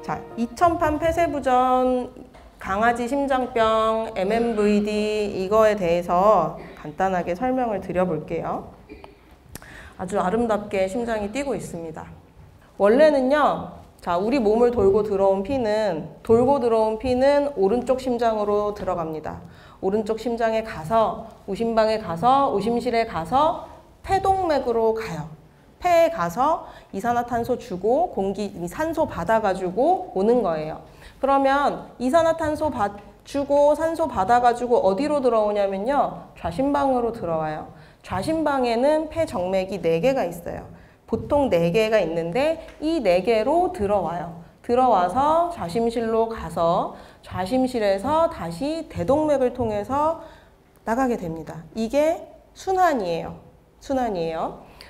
자, 2000판 폐쇄부전, 강아지 심장병, MMVD 이거에 대해서 간단하게 설명을 드려볼게요. 아주 아름답게 심장이 뛰고 있습니다. 원래는요, 자, 우리 몸을 돌고 들어온 피는 오른쪽 심장으로 들어갑니다. 오른쪽 심장에 가서 우심방에 가서 우심실에 가서 폐동맥으로 가요. 폐에 가서 이산화탄소 주고 산소 받아가지고 오는 거예요. 그러면 이산화탄소 주고 산소 받아가지고 어디로 들어오냐면요, 좌심방으로 들어와요. 좌심방에는 폐정맥이 4개가 있어요. 보통 4개가 있는데 이 4개로 들어와요. 들어와서 좌심실로 가서 좌심실에서 다시 대동맥을 통해서 나가게 됩니다. 이게 순환이에요.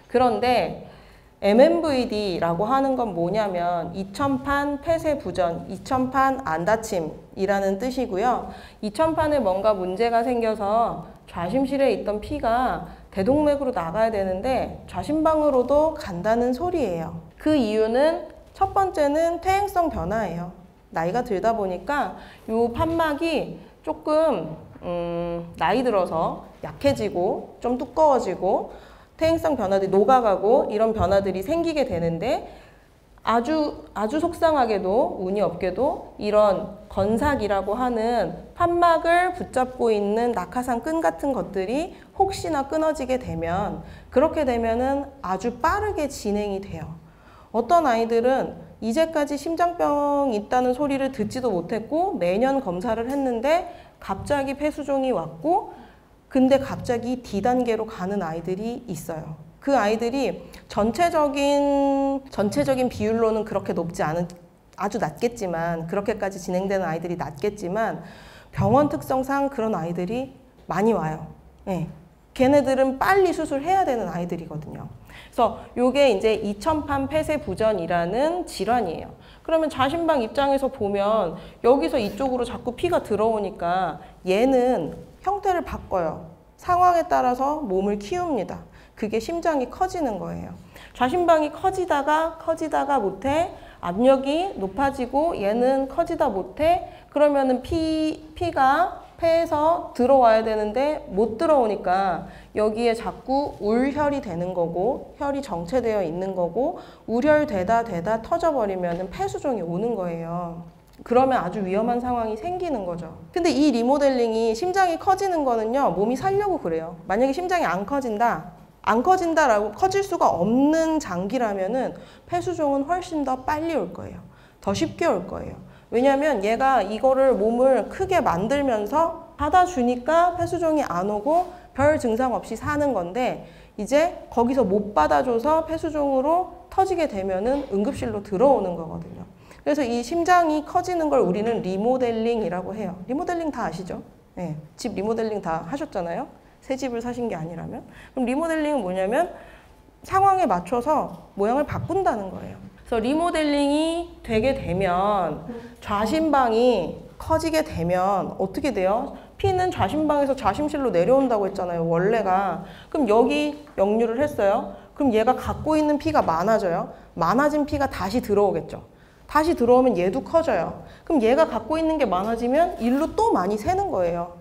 그런데 MMVD라고 하는 건 뭐냐면 2000판 폐쇄부전, 2000판 안다침이라는 뜻이고요. 2000판에 뭔가 문제가 생겨서 좌심실에 있던 피가 대동맥으로 나가야 되는데 좌심방으로도 간다는 소리예요. 그 이유는 첫 번째는 퇴행성 변화예요. 나이가 들다 보니까 이 판막이 조금 나이 들어서 약해지고 좀 두꺼워지고 퇴행성 변화들이 녹아가고 이런 변화들이 생기게 되는데 아주 속상하게도 운이 없게도 이런 건삭이라고 하는 판막을 붙잡고 있는 낙하산 끈 같은 것들이 혹시나 끊어지게 되면 그렇게 되면은 아주 빠르게 진행이 돼요. 어떤 아이들은 이제까지 심장병 있다는 소리를 듣지도 못했고 매년 검사를 했는데 갑자기 폐수종이 왔고 근데 갑자기 D단계로 가는 아이들이 있어요. 그 아이들이 전체적인 비율로는 그렇게 높지 않은, 아주 낮겠지만, 그렇게까지 진행되는 아이들이 낮겠지만 병원 특성상 그런 아이들이 많이 와요. 네. 걔네들은 빨리 수술해야 되는 아이들이거든요. 그래서 이게 이제 2000판 폐쇄부전이라는 질환이에요. 그러면 좌심방 입장에서 보면 여기서 이쪽으로 자꾸 피가 들어오니까 얘는 형태를 바꿔요. 상황에 따라서 몸을 키웁니다. 그게 심장이 커지는 거예요. 좌심방이 커지다가 못해 압력이 높아지고 얘는 커지다 못해 그러면은 피가 폐에서 들어와야 되는데 못 들어오니까 여기에 자꾸 울혈이 되는 거고 혈이 정체되어 있는 거고 울혈되다 터져버리면 폐수종이 오는 거예요. 그러면 아주 위험한 상황이 생기는 거죠. 근데 이 리모델링이 심장이 커지는 거는요, 몸이 살려고 그래요. 만약에 심장이 안 커진다라고 커질 수가 없는 장기라면은 폐수종은 훨씬 더 빨리 올 거예요. 더 쉽게 올 거예요. 왜냐면 얘가 이거를 몸을 크게 만들면서 받아주니까 폐수종이 안 오고 별 증상 없이 사는 건데 이제 거기서 못 받아줘서 폐수종으로 터지게 되면은 응급실로 들어오는 거거든요. 그래서 이 심장이 커지는 걸 우리는 리모델링이라고 해요. 리모델링 다 아시죠? 네, 집 리모델링 다 하셨잖아요. 새 집을 사신 게 아니라면. 그럼 리모델링은 뭐냐면 상황에 맞춰서 모양을 바꾼다는 거예요. 그래서 리모델링이 되게 되면 좌심방이 커지게 되면 어떻게 돼요? 피는 좌심방에서 좌심실로 내려온다고 했잖아요. 원래가. 그럼 여기 역류를 했어요. 그럼 얘가 갖고 있는 피가 많아져요. 많아진 피가 다시 들어오겠죠. 다시 들어오면 얘도 커져요. 그럼 얘가 갖고 있는 게 많아지면 일로 또 많이 새는 거예요.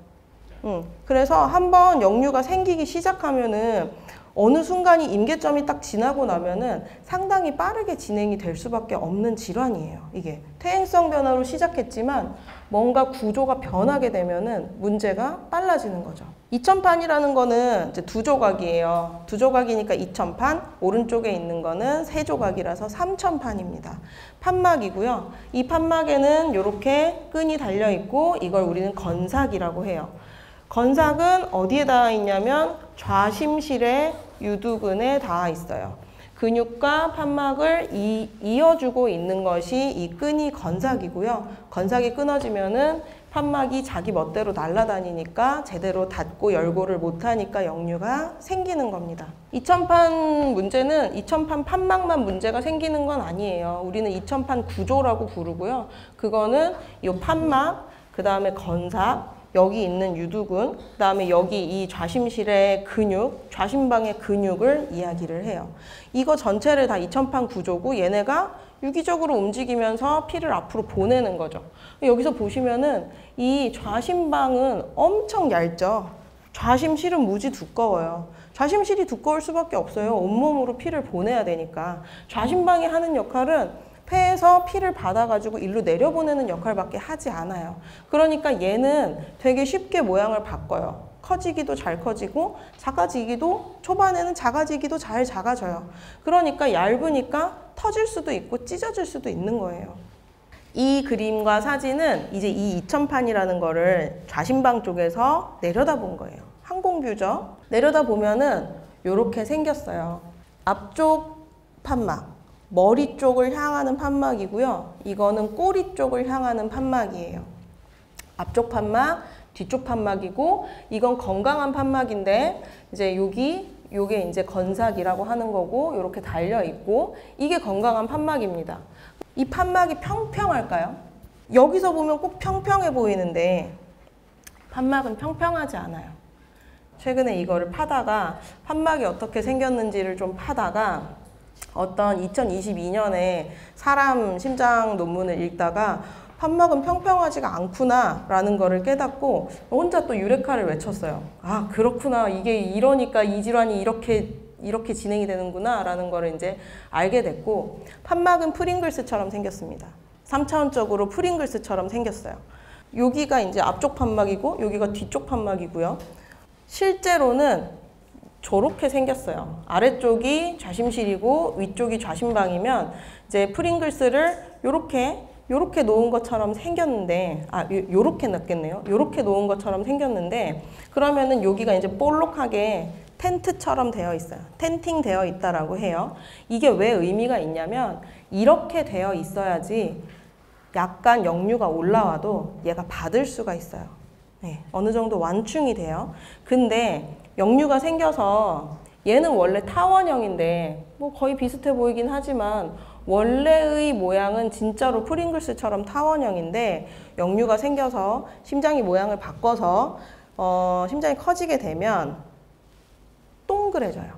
그래서 한번 역류가 생기기 시작하면은 어느 순간이 임계점이 딱 지나고 나면은 상당히 빠르게 진행이 될 수밖에 없는 질환이에요. 이게 퇴행성 변화로 시작했지만 뭔가 구조가 변하게 되면은 문제가 빨라지는 거죠. 2000판이라는 거는 이제 2조각이에요. 2조각이니까 2000판, 오른쪽에 있는 거는 3조각이라서 3000판입니다. 판막이고요. 이 판막에는 이렇게 끈이 달려 있고 이걸 우리는 건삭이라고 해요. 건삭은 어디에 닿아 있냐면 좌심실의 유두근에 닿아 있어요. 근육과 판막을 이어주고 있는 것이 이 끈이 건삭이고요. 건삭이 끊어지면은 판막이 자기 멋대로 날아다니니까 제대로 닫고 열고를 못하니까 역류가 생기는 겁니다. 2000판 문제는 2000판 판막만 문제가 생기는 건 아니에요. 우리는 2000판 구조라고 부르고요. 그거는 이 판막, 그 다음에 건삭, 여기 있는 유두근, 그 다음에 여기 이 좌심실의 근육, 좌심방의 근육을 이야기를 해요. 이거 전체를 다 2000판 구조고 얘네가 유기적으로 움직이면서 피를 앞으로 보내는 거죠. 여기서 보시면은 이 좌심방은 엄청 얇죠. 좌심실은 무지 두꺼워요. 좌심실이 두꺼울 수밖에 없어요. 온몸으로 피를 보내야 되니까. 좌심방이 하는 역할은 폐에서 피를 받아가지고 일로 내려보내는 역할밖에 하지 않아요. 그러니까 얘는 되게 쉽게 모양을 바꿔요. 커지기도 잘 커지고 작아지기도 초반에는 작아지기도 잘 작아져요. 그러니까 얇으니까 터질 수도 있고 찢어질 수도 있는 거예요. 이 그림과 사진은 이제 이 이천판이라는 거를 좌심방 쪽에서 내려다본 거예요. 항공뷰죠. 내려다보면은 이렇게 생겼어요. 앞쪽 판막, 머리 쪽을 향하는 판막이고요. 이거는 꼬리 쪽을 향하는 판막이에요. 앞쪽 판막, 뒤쪽 판막이고 이건 건강한 판막인데 이제 요게 이제 건삭이라고 하는 거고 이렇게 달려 있고 이게 건강한 판막입니다. 이 판막이 평평할까요? 여기서 보면 꼭 평평해 보이는데 판막은 평평하지 않아요. 최근에 이거를 파다가 판막이 어떻게 생겼는지를 좀 파다가 어떤 2022년에 사람 심장 논문을 읽다가 판막은 평평하지가 않구나 라는 거를 깨닫고 혼자 또 유레카를 외쳤어요. 아, 그렇구나. 이게 이러니까 이 질환이 이렇게 진행이 되는구나 라는 거를 이제 알게 됐고 판막은 프링글스처럼 생겼습니다. 3차원적으로 프링글스처럼 생겼어요. 여기가 이제 앞쪽 판막이고 여기가 뒤쪽 판막이고요. 실제로는 저렇게 생겼어요. 아래쪽이 좌심실이고 위쪽이 좌심방이면 이제 프링글스를 요렇게 놓은 것처럼 생겼는데 요렇게 놨겠네요. 요렇게 놓은 것처럼 생겼는데 그러면은 여기가 이제 볼록하게 텐트처럼 되어 있어요. 텐팅 되어 있다라고 해요. 이게 왜 의미가 있냐면 이렇게 되어 있어야지 약간 역류가 올라와도 얘가 받을 수가 있어요. 네, 어느 정도 완충이 돼요. 근데 역류가 생겨서 얘는 원래 타원형인데 뭐 거의 비슷해 보이긴 하지만 원래의 모양은 진짜로 프링글스처럼 타원형인데 역류가 생겨서 심장이 모양을 바꿔서 심장이 커지게 되면 동그래져요.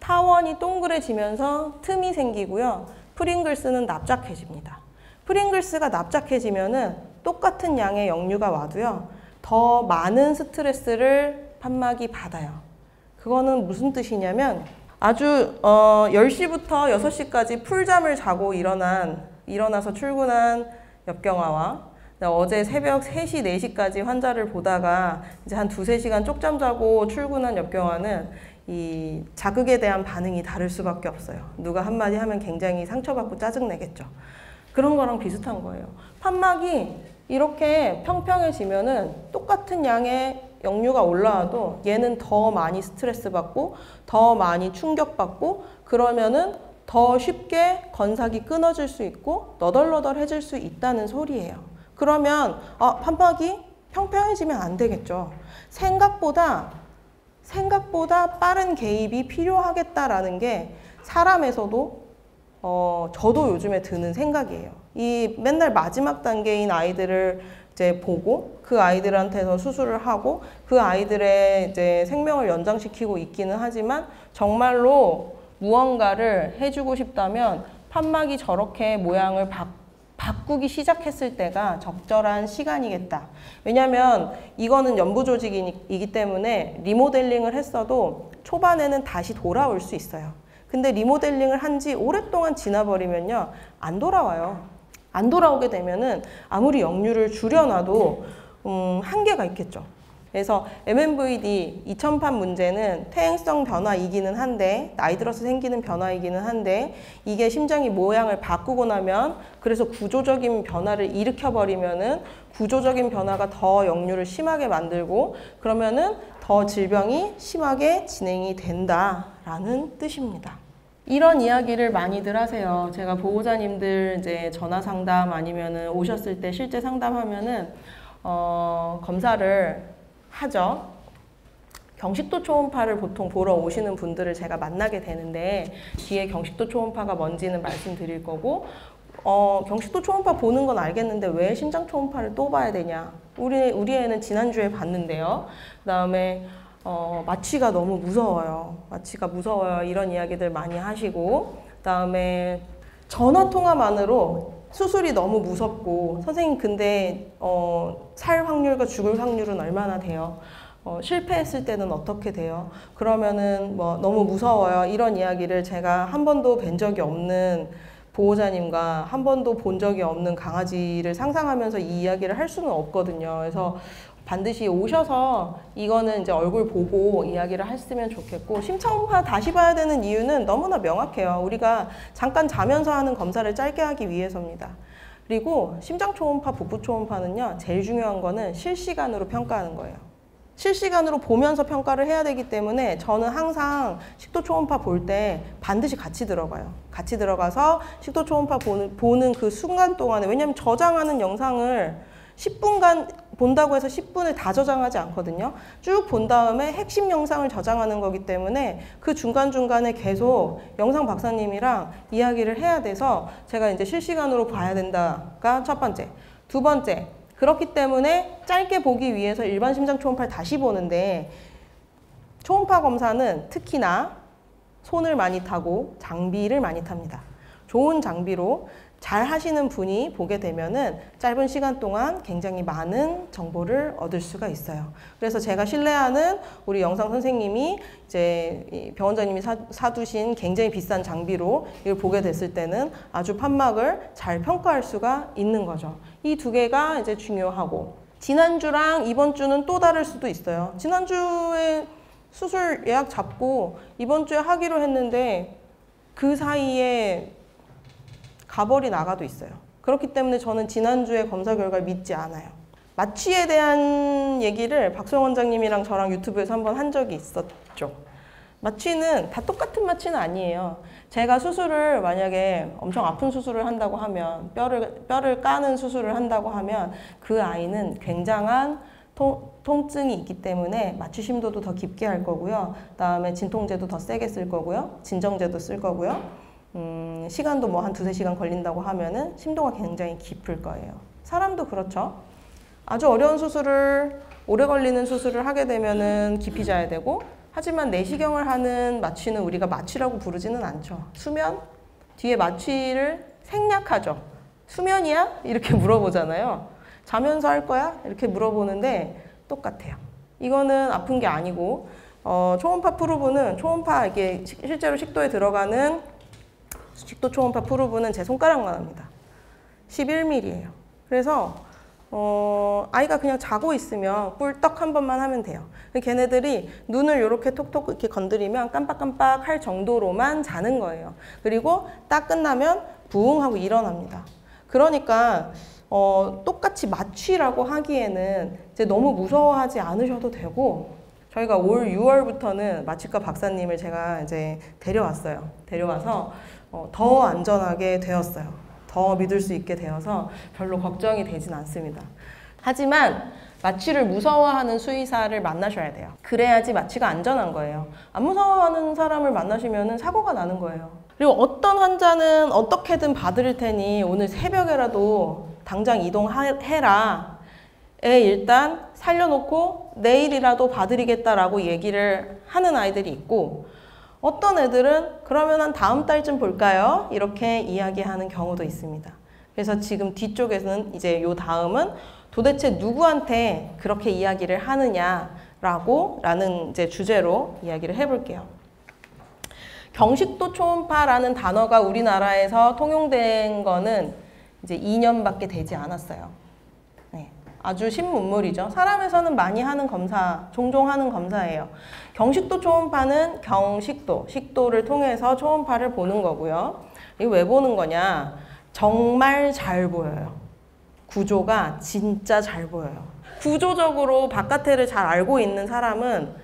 타원이 동그래지면서 틈이 생기고요. 프링글스는 납작해집니다. 프링글스가 납작해지면은 똑같은 양의 역류가 와도요. 더 많은 스트레스를 판막이 받아요. 그거는 무슨 뜻이냐면 아주 10시부터 6시까지 풀잠을 자고 일어나서 출근한 옆경화와 어제 새벽 3시, 4시까지 환자를 보다가 이제 한 2-3시간 쪽잠 자고 출근한 옆경화는 이 자극에 대한 반응이 다를 수밖에 없어요. 누가 한마디 하면 굉장히 상처받고 짜증내겠죠. 그런 거랑 비슷한 거예요. 판막이 이렇게 평평해지면은 똑같은 양의 역류가 올라와도 얘는 더 많이 스트레스 받고 더 많이 충격받고 그러면은 더 쉽게 건삭이 끊어질 수 있고 너덜너덜해질 수 있다는 소리예요. 그러면 판막이 평평해지면 안 되겠죠. 생각보다 빠른 개입이 필요하겠다라는 게 사람에서도 저도 요즘에 드는 생각이에요. 이 맨날 마지막 단계인 아이들을 이제 보고 그 아이들한테서 수술을 하고 그 아이들의 이제 생명을 연장시키고 있기는 하지만 정말로 무언가를 해주고 싶다면 판막이 저렇게 모양을 바꾸기 시작했을 때가 적절한 시간이겠다. 왜냐하면 이거는 연부 조직이기 때문에 리모델링을 했어도 초반에는 다시 돌아올 수 있어요. 근데 리모델링을 한 지 오랫동안 지나버리면요. 안 돌아와요. 안 돌아오게 되면은 아무리 역류를 줄여놔도 한계가 있겠죠. 그래서 MMVD 2000판 문제는 퇴행성 변화이기는 한데 나이 들어서 생기는 변화이기는 한데 이게 심장이 모양을 바꾸고 나면 그래서 구조적인 변화를 일으켜버리면은 구조적인 변화가 더 역류를 심하게 만들고 그러면은 더 질병이 심하게 진행이 된다라는 뜻입니다. 이런 이야기를 많이들 하세요. 제가 보호자님들 이제 전화 상담 아니면은 오셨을 때 실제 상담하면은 검사를 하죠. 경식도 초음파를 보통 보러 오시는 분들을 제가 만나게 되는데 뒤에 경식도 초음파가 뭔지는 말씀드릴 거고 경식도 초음파 보는 건 알겠는데 왜 심장 초음파를 또 봐야 되냐. 우리 애는 지난주에 봤는데요. 그다음에 마취가 너무 무서워요. 마취가 무서워요. 이런 이야기들 많이 하시고 그다음에 전화 통화만으로 수술이 너무 무섭고 선생님 근데 살 확률과 죽을 확률은 얼마나 돼요? 실패했을 때는 어떻게 돼요? 그러면은 뭐 너무 무서워요. 이런 이야기를 제가 한 번도 뵌 적이 없는 보호자님과 한 번도 본 적이 없는 강아지를 상상하면서 이 이야기를 할 수는 없거든요. 그래서 반드시 오셔서 이거는 이제 얼굴 보고 이야기를 했으면 좋겠고, 심차음파 다시 봐야 되는 이유는 너무나 명확해요. 우리가 잠깐 자면서 하는 검사를 짧게 하기 위해서입니다. 그리고 심장 초음파, 복부 초음파는요, 제일 중요한 거는 실시간으로 평가하는 거예요. 실시간으로 보면서 평가를 해야 되기 때문에 저는 항상 식도 초음파 볼 때 반드시 같이 들어가요. 같이 들어가서 식도 초음파 보는 그 순간 동안에, 왜냐하면 저장하는 영상을 10분간 본다고 해서 10분을 다 저장하지 않거든요. 쭉 본 다음에 핵심 영상을 저장하는 거기 때문에 그 중간중간에 계속 영상 박사님이랑 이야기를 해야 돼서 제가 이제 실시간으로 봐야 된다가 첫 번째. 두 번째, 그렇기 때문에 짧게 보기 위해서 일반 심장 초음파를 다시 보는데, 초음파 검사는 특히나 손을 많이 타고 장비를 많이 탑니다. 좋은 장비로 잘 하시는 분이 보게 되면은 짧은 시간 동안 굉장히 많은 정보를 얻을 수가 있어요. 그래서 제가 신뢰하는 우리 영상 선생님이 이제 병원장님이 사두신 굉장히 비싼 장비로 이걸 보게 됐을 때는 아주 판막을 잘 평가할 수가 있는 거죠. 이 두 개가 이제 중요하고, 지난주랑 이번 주는 또 다를 수도 있어요. 지난주에 수술 예약 잡고 이번 주에 하기로 했는데 그 사이에 가벌이 나가도 있어요. 그렇기 때문에 저는 지난주에 검사 결과를 믿지 않아요. 마취에 대한 얘기를 박소영 원장님이랑 저랑 유튜브에서 한번 한 적이 있었죠. 마취는 다 똑같은 마취는 아니에요. 제가 수술을 만약에 엄청 아픈 수술을 한다고 하면, 뼈를 까는 수술을 한다고 하면 그 아이는 굉장한 통증이 있기 때문에 마취 심도도 더 깊게 할 거고요. 그다음에 진통제도 더 세게 쓸 거고요. 진정제도 쓸 거고요. 시간도 뭐 한 2~3시간 걸린다고 하면은 심도가 굉장히 깊을 거예요. 사람도 그렇죠. 아주 어려운 수술을, 오래 걸리는 수술을 하게 되면은 깊이 자야 되고, 하지만 내시경을 하는 마취는 우리가 마취라고 부르지는 않죠. 수면? 뒤에 마취를 생략하죠. 수면이야? 이렇게 물어보잖아요. 자면서 할 거야? 이렇게 물어보는데 똑같아요. 이거는 아픈 게 아니고, 초음파 프루브는 초음파, 이게 실제로 식도에 들어가는 식도 초음파 프루브는 제 손가락만 합니다. 11mm예요. 그래서 아이가 그냥 자고 있으면 꿀떡 한 번만 하면 돼요. 걔네들이 눈을 이렇게 톡톡 이렇게 건드리면 깜빡깜빡 할 정도로만 자는 거예요. 그리고 딱 끝나면 부웅 하고 일어납니다. 그러니까 똑같이 마취라고 하기에는 이제 너무 무서워하지 않으셔도 되고, 저희가 올 6월부터는 마취과 박사님을 제가 이제 데려왔어요. 데려와서 더 안전하게 되었어요. 더 믿을 수 있게 되어서 별로 걱정이 되진 않습니다. 하지만 마취를 무서워하는 수의사를 만나셔야 돼요. 그래야지 마취가 안전한 거예요. 안 무서워하는 사람을 만나시면 사고가 나는 거예요. 그리고 어떤 환자는 어떻게든 봐드릴 테니 오늘 새벽에라도 당장 이동해라. 일단 살려놓고 내일이라도 봐드리겠다라고 얘기를 하는 아이들이 있고, 어떤 애들은 그러면 한 다음 달쯤 볼까요? 이렇게 이야기하는 경우도 있습니다. 그래서 지금 뒤쪽에서는 이제 요 다음은 도대체 누구한테 그렇게 이야기를 하느냐라는 이제 주제로 이야기를 해볼게요. 경식도 초음파라는 단어가 우리나라에서 통용된 거는 이제 2년밖에 되지 않았어요. 네. 아주 신문물이죠. 사람에서는 많이 하는 검사, 종종 하는 검사예요. 경식도 초음파는 식도를 통해서 초음파를 보는 거고요. 이거 왜 보는 거냐? 정말 잘 보여요. 구조가 진짜 잘 보여요. 구조적으로 바깥에를 잘 알고 있는 사람은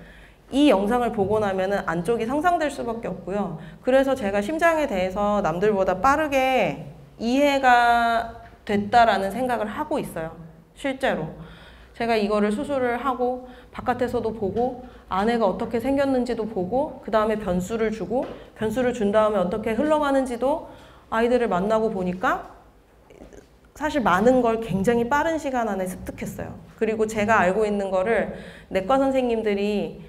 이 영상을 보고 나면은 안쪽이 상상될 수밖에 없고요. 그래서 제가 심장에 대해서 남들보다 빠르게 이해가 됐다라는 생각을 하고 있어요. 실제로. 제가 이거를 수술을 하고 바깥에서도 보고 안에가 어떻게 생겼는지도 보고 그 다음에 변수를 주고 변수를 준 다음에 어떻게 흘러가는지도 아이들을 만나고 보니까 사실 많은 걸 굉장히 빠른 시간 안에 습득했어요. 그리고 제가 알고 있는 거를 내과 선생님들이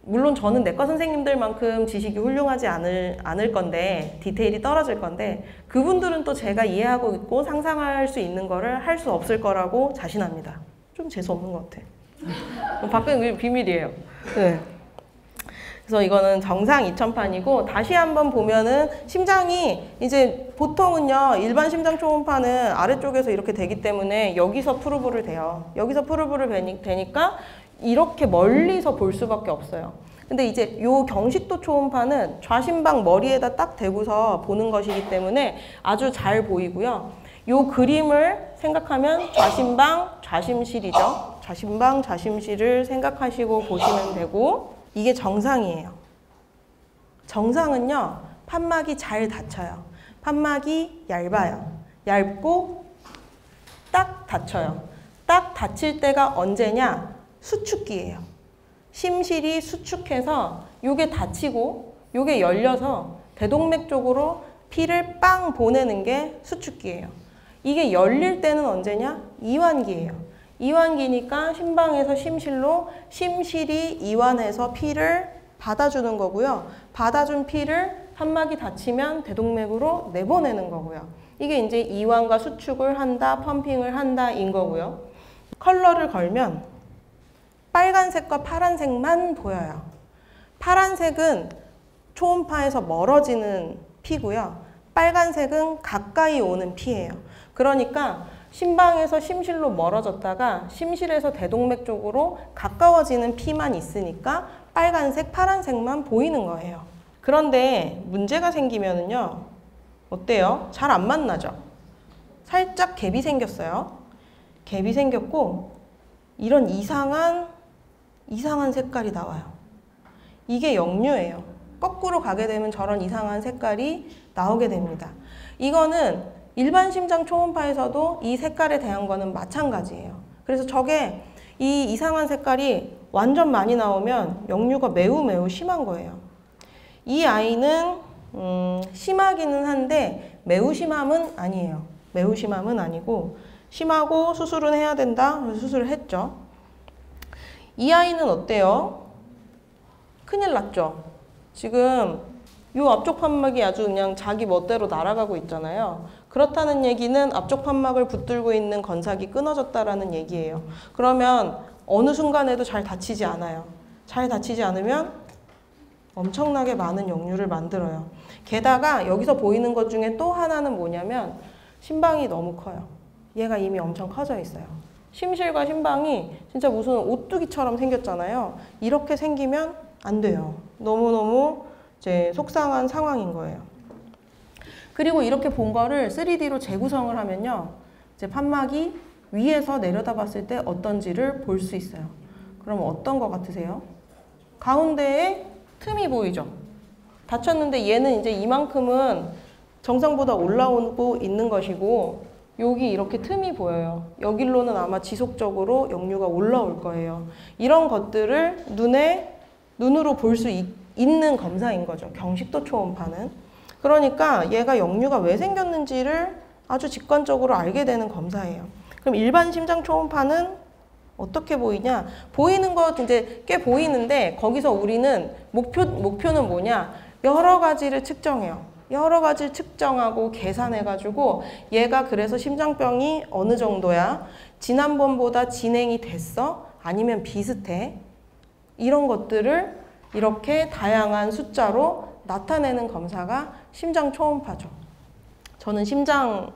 물론 저는 내과 선생님들만큼 지식이 훌륭하지 않을 건데 디테일이 떨어질 건데 그분들은 또 제가 이해하고 있고 상상할 수 있는 거를 할 수 없을 거라고 자신합니다. 좀 재수없는 것 같아. 밖은 비밀이에요. 네. 그래서 이거는 정상 2000판이고 다시 한번 보면은 심장이 이제 보통은요 일반 심장 초음파는 아래쪽에서 이렇게 되기 때문에 여기서 프루브를 돼요. 여기서 프루브를 되니까 이렇게 멀리서 볼 수밖에 없어요. 근데 이제 요 경식도 초음파는 좌심방 머리에다 딱 대고서 보는 것이기 때문에 아주 잘 보이고요. 요 그림을 생각하면 좌심방, 좌심실이죠. 좌심방, 좌심실을 생각하시고 보시면 되고 이게 정상이에요. 정상은요, 판막이 잘 닫혀요. 판막이 얇아요. 얇고 딱 닫혀요. 딱 닫힐 때가 언제냐? 수축기예요. 심실이 수축해서 요게 닫히고 요게 열려서 대동맥 쪽으로 피를 빵 보내는 게 수축기예요. 이게 열릴 때는 언제냐? 이완기예요. 이완기니까 심방에서 심실로 심실이 이완해서 피를 받아주는 거고요. 받아준 피를 판막이 닫히면 대동맥으로 내보내는 거고요. 이게 이제 이완과 수축을 한다, 펌핑을 한다인 거고요. 컬러를 걸면 빨간색과 파란색만 보여요. 파란색은 초음파에서 멀어지는 피고요. 빨간색은 가까이 오는 피예요. 그러니까 심방에서 심실로 멀어졌다가 심실에서 대동맥 쪽으로 가까워지는 피만 있으니까 빨간색, 파란색만 보이는 거예요. 그런데 문제가 생기면은요, 어때요? 잘 안 만나죠? 살짝 갭이 생겼어요. 갭이 생겼고 이런 이상한 색깔이 나와요. 이게 역류예요. 거꾸로 가게 되면 저런 이상한 색깔이 나오게 됩니다. 이거는 일반 심장 초음파에서도 이 색깔에 대한 거는 마찬가지예요. 그래서 저게 이 이상한 색깔이 완전 많이 나오면 역류가 매우 심한 거예요. 이 아이는 심하기는 한데 매우 심함은 아니에요. 매우 심함은 아니고 심하고 수술은 해야 된다. 그래서 수술을 했죠. 이 아이는 어때요? 큰일 났죠. 지금 이 앞쪽 판막이 아주 그냥 자기 멋대로 날아가고 있잖아요. 그렇다는 얘기는 앞쪽 판막을 붙들고 있는 건삭이 끊어졌다라는 얘기예요. 그러면 어느 순간에도 잘 닫히지 않아요. 잘 닫히지 않으면 엄청나게 많은 역류를 만들어요. 게다가 여기서 보이는 것 중에 또 하나는 뭐냐면 심방이 너무 커요. 얘가 이미 엄청 커져 있어요. 심실과 심방이 진짜 무슨 오뚜기처럼 생겼잖아요. 이렇게 생기면 안 돼요. 너무너무 이제 속상한 상황인 거예요. 그리고 이렇게 본 거를 3D로 재구성을 하면요. 이제 판막이 위에서 내려다 봤을 때 어떤지를 볼 수 있어요. 그럼 어떤 거 같으세요? 가운데에 틈이 보이죠? 닫혔는데 얘는 이제 이만큼은 정상보다 올라오고 있는 것이고 여기 이렇게 틈이 보여요. 여기로는 아마 지속적으로 역류가 올라올 거예요. 이런 것들을 눈으로 볼 수 있는 검사인 거죠. 경식도 초음파는. 그러니까 얘가 역류가 왜 생겼는지를 아주 직관적으로 알게 되는 검사예요. 그럼 일반 심장 초음파는 어떻게 보이냐? 보이는 것 이제 꽤 보이는데 거기서 우리는 목표는 뭐냐? 여러 가지를 측정해요. 여러 가지를 측정하고 계산해가지고 얘가 그래서 심장병이 어느 정도야? 지난번보다 진행이 됐어? 아니면 비슷해? 이런 것들을 이렇게 다양한 숫자로 나타내는 검사가 심장 초음파죠. 저는 심장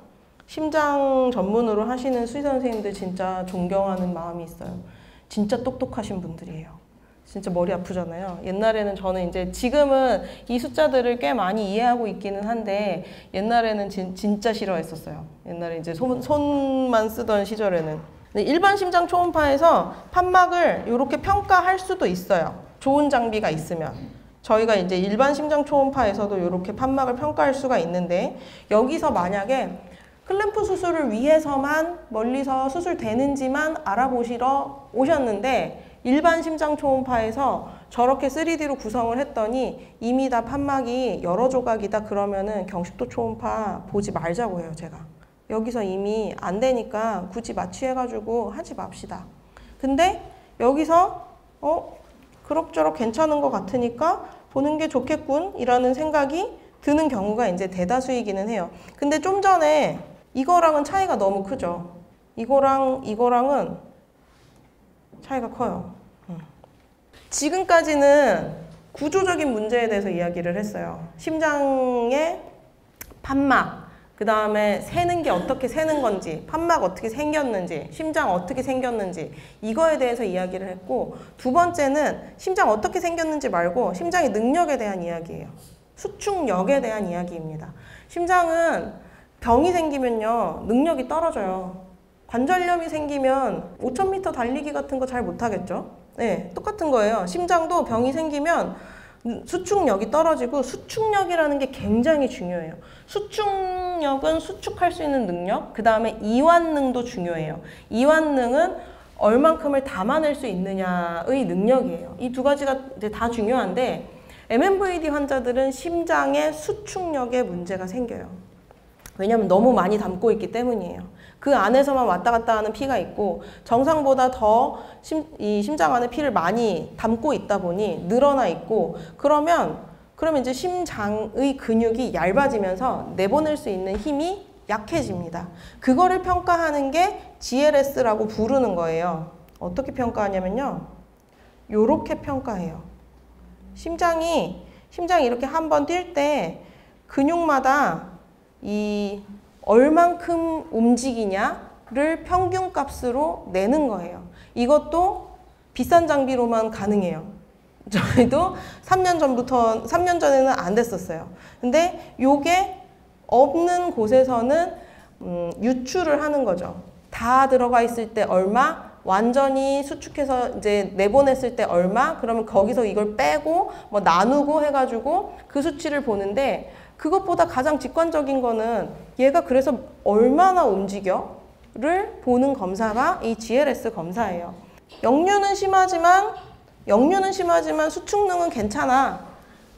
전문으로 하시는 수의사 선생님들 진짜 존경하는 마음이 있어요. 진짜 똑똑하신 분들이에요. 진짜 머리 아프잖아요. 옛날에는 저는 이제 지금은 이 숫자들을 꽤 많이 이해하고 있기는 한데 옛날에는 진짜 싫어했었어요. 옛날에 이제 손만 쓰던 시절에는. 근데 일반 심장 초음파에서 판막을 이렇게 평가할 수도 있어요. 좋은 장비가 있으면. 저희가 이제 일반 심장 초음파에서도 이렇게 판막을 평가할 수가 있는데 여기서 만약에 클램프 수술을 위해서만 멀리서 수술되는지만 알아보시러 오셨는데 일반 심장 초음파에서 저렇게 3D로 구성을 했더니 이미 다 판막이 여러 조각이다 그러면은 경식도 초음파 보지 말자고 해요, 제가. 여기서 이미 안 되니까 굳이 마취해가지고 하지 맙시다. 근데 여기서 그럭저럭 괜찮은 것 같으니까 보는 게 좋겠군 이라는 생각이 드는 경우가 이제 대다수이기는 해요. 근데 좀 전에 이거랑은 차이가 너무 크죠. 이거랑은 차이가 커요. 지금까지는 구조적인 문제에 대해서 이야기를 했어요. 심장의 판막, 그 다음에 새는 게 어떻게 새는 건지, 판막 어떻게 생겼는지, 심장 어떻게 생겼는지 이거에 대해서 이야기를 했고, 두 번째는 심장 어떻게 생겼는지 말고 심장의 능력에 대한 이야기예요. 수축력에 대한 이야기입니다. 심장은 병이 생기면요 능력이 떨어져요. 관절염이 생기면 5000m 달리기 같은 거 잘 못하겠죠? 네, 똑같은 거예요. 심장도 병이 생기면 수축력이 떨어지고, 수축력이라는 게 굉장히 중요해요. 수축력은 수축할 수 있는 능력, 그 다음에 이완능도 중요해요. 이완능은 얼만큼을 담아낼 수 있느냐의 능력이에요. 이 두 가지가 이제 다 중요한데, MNVD 환자들은 심장의 수축력에 문제가 생겨요. 왜냐하면 너무 많이 담고 있기 때문이에요. 그 안에서만 왔다 갔다 하는 피가 있고, 정상보다 더 이 심장 안에 피를 많이 담고 있다 보니 늘어나 있고, 그러면 이제 심장의 근육이 얇아지면서 내보낼 수 있는 힘이 약해집니다. 그거를 평가하는 게 GLS라고 부르는 거예요. 어떻게 평가하냐면요, 요렇게 평가해요. 심장이 이렇게 한번 뛸 때 근육마다 이 얼만큼 움직이냐를 평균값으로 내는 거예요. 이것도 비싼 장비로만 가능해요. 저희도 3년 전에는 안 됐었어요. 근데 요게 없는 곳에서는 유출을 하는 거죠. 다 들어가 있을 때 얼마, 완전히 수축해서 이제 내보냈을 때 얼마, 그러면 거기서 이걸 빼고 뭐 나누고 해가지고 그 수치를 보는데, 그것보다 가장 직관적인 거는 얘가 그래서 얼마나 움직여를 보는 검사가 이 GLS 검사예요. 역류는 심하지만 수축능은 괜찮아.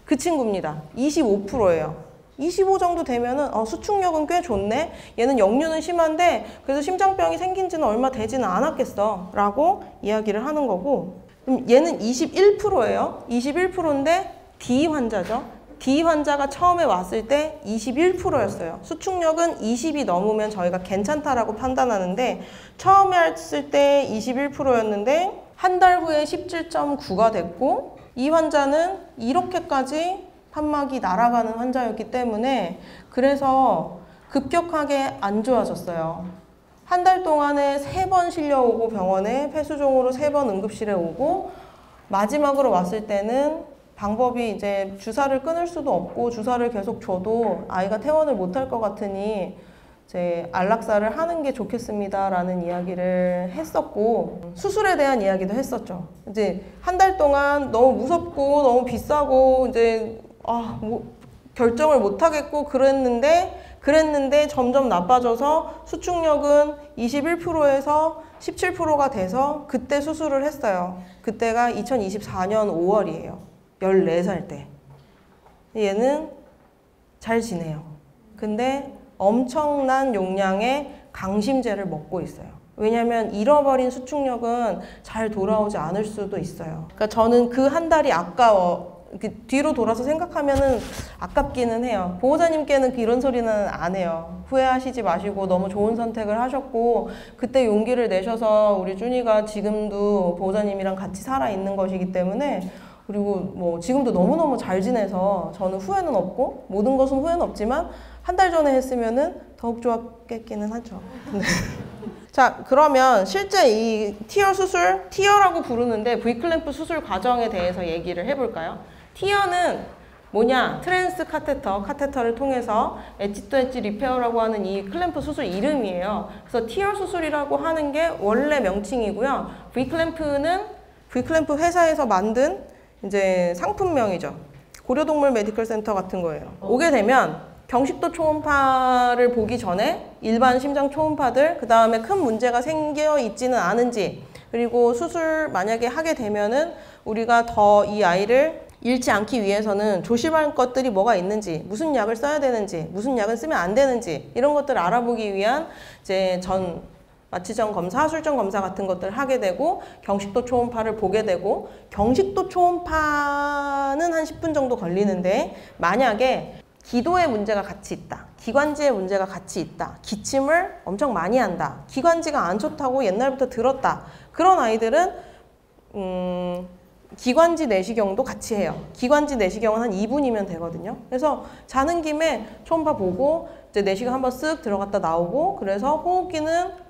그 친구입니다. 25%예요. 25 정도 되면은 수축력은 꽤 좋네. 얘는 역류는 심한데 그래서 심장병이 생긴 지는 얼마 되지는 않았겠어 라고 이야기를 하는 거고, 그럼 얘는 21%예요. 21%인데 D 환자죠. D 환자가 처음에 왔을 때 21%였어요. 수축력은 20이 넘으면 저희가 괜찮다라고 판단하는데, 처음에 왔을 때 21%였는데 한 달 후에 17.9가 됐고, 이 환자는 이렇게까지 판막이 날아가는 환자였기 때문에 그래서 급격하게 안 좋아졌어요. 한 달 동안에 3번 실려오고, 병원에 폐수종으로 3번 응급실에 오고, 마지막으로 왔을 때는 방법이 이제 주사를 끊을 수도 없고 주사를 계속 줘도 아이가 퇴원을 못할 것 같으니 이제 안락사를 하는 게 좋겠습니다라는 이야기를 했었고, 수술에 대한 이야기도 했었죠. 이제 한 달 동안 너무 무섭고 너무 비싸고 이제 결정을 못 하겠고 그랬는데 점점 나빠져서 수축력은 21%에서 17%가 돼서 그때 수술을 했어요. 그때가 2024년 5월이에요. 14살 때. 얘는 잘 지내요. 근데 엄청난 용량의 강심제를 먹고 있어요. 왜냐면 잃어버린 수축력은 잘 돌아오지 않을 수도 있어요. 그러니까 저는 그 한 달이 아까워. 뒤로 돌아서 생각하면은 아깝기는 해요. 보호자님께는 이런 소리는 안 해요. 후회하시지 마시고 너무 좋은 선택을 하셨고, 그때 용기를 내셔서 우리 준이가 지금도 보호자님이랑 같이 살아있는 것이기 때문에, 그리고 뭐 지금도 너무너무 잘 지내서 저는 후회는 없고, 모든 것은 후회는 없지만 한 달 전에 했으면은 더욱 좋았겠기는 하죠. 네. 자, 그러면 실제 이 티어 수술, 티어라고 부르는데 V클램프 수술 과정에 대해서 얘기를 해볼까요? 티어는 뭐냐? 트랜스 카테터를 통해서 엣지 투 엣지 리페어라고 하는 이 클램프 수술 이름이에요. 그래서 티어 수술이라고 하는 게 원래 명칭이고요. V클램프 회사에서 만든 이제 상품명이죠. 고려동물 메디컬 센터 같은 거예요. 오게 되면 경식도 초음파를 보기 전에 일반 심장 초음파들, 그 다음에 큰 문제가 생겨 있지는 않은지, 그리고 수술 만약에 하게 되면은 우리가 더 이 아이를 잃지 않기 위해서는 조심할 것들이 뭐가 있는지, 무슨 약을 써야 되는지, 무슨 약을 쓰면 안 되는지, 이런 것들을 알아보기 위한 이제 마취전 검사, 하술전 검사 같은 것들을 하게 되고 경식도 초음파를 보게 되고 경식도 초음파는 한 10분 정도 걸리는데 만약에 기도에 문제가 같이 있다. 기관지에 문제가 같이 있다. 기침을 엄청 많이 한다. 기관지가 안 좋다고 옛날부터 들었다. 그런 아이들은 기관지 내시경도 같이 해요. 기관지 내시경은 한 2분이면 되거든요. 그래서 자는 김에 초음파 보고 이제 내시경 한번 쓱 들어갔다 나오고 그래서 호흡기는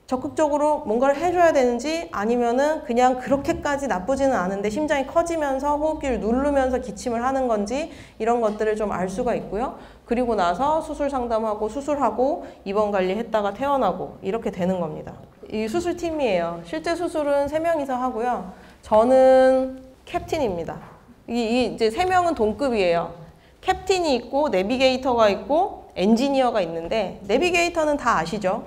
적극적으로 뭔가를 해줘야 되는지 아니면은 그냥 그렇게까지 나쁘지는 않은데 심장이 커지면서 호흡기를 누르면서 기침을 하는 건지 이런 것들을 좀 알 수가 있고요. 그리고 나서 수술 상담하고 수술하고 입원 관리했다가 퇴원하고 이렇게 되는 겁니다. 이 수술팀이에요. 실제 수술은 3명이서 하고요. 저는 캡틴입니다. 이제 3명은 동급이에요. 캡틴이 있고 내비게이터가 있고 엔지니어가 있는데 내비게이터는 다 아시죠?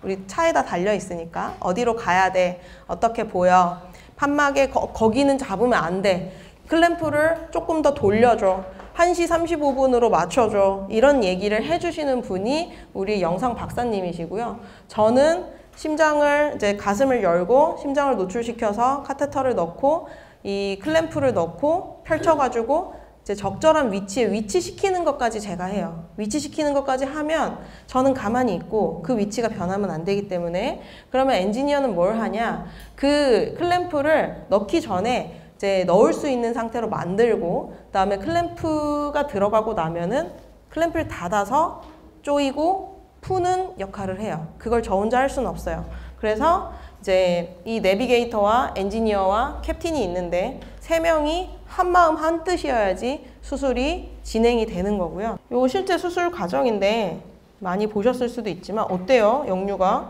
우리 차에다 달려 있으니까 어디로 가야 돼? 어떻게 보여? 판막에 거기는 잡으면 안 돼. 클램프를 조금 더 돌려줘. 1시 35분으로 맞춰줘. 이런 얘기를 해주시는 분이 우리 영상 박사님이시고요. 저는 심장을 이제 가슴을 열고 심장을 노출시켜서 카테터를 넣고 이 클램프를 넣고 펼쳐가지고 이제 적절한 위치에 위치시키는 것까지 제가 해요. 위치시키는 것까지 하면 저는 가만히 있고 그 위치가 변하면 안 되기 때문에 그러면 엔지니어는 뭘 하냐? 그 클램프를 넣기 전에 이제 넣을 수 있는 상태로 만들고 그다음에 클램프가 들어가고 나면은 클램프를 닫아서 조이고 푸는 역할을 해요. 그걸 저 혼자 할 수는 없어요. 그래서 이제 이 내비게이터와 엔지니어와 캡틴이 있는데 3명이 한 마음 한 뜻이어야지 수술이 진행이 되는 거고요. 요 실제 수술 과정인데 많이 보셨을 수도 있지만 어때요? 역류가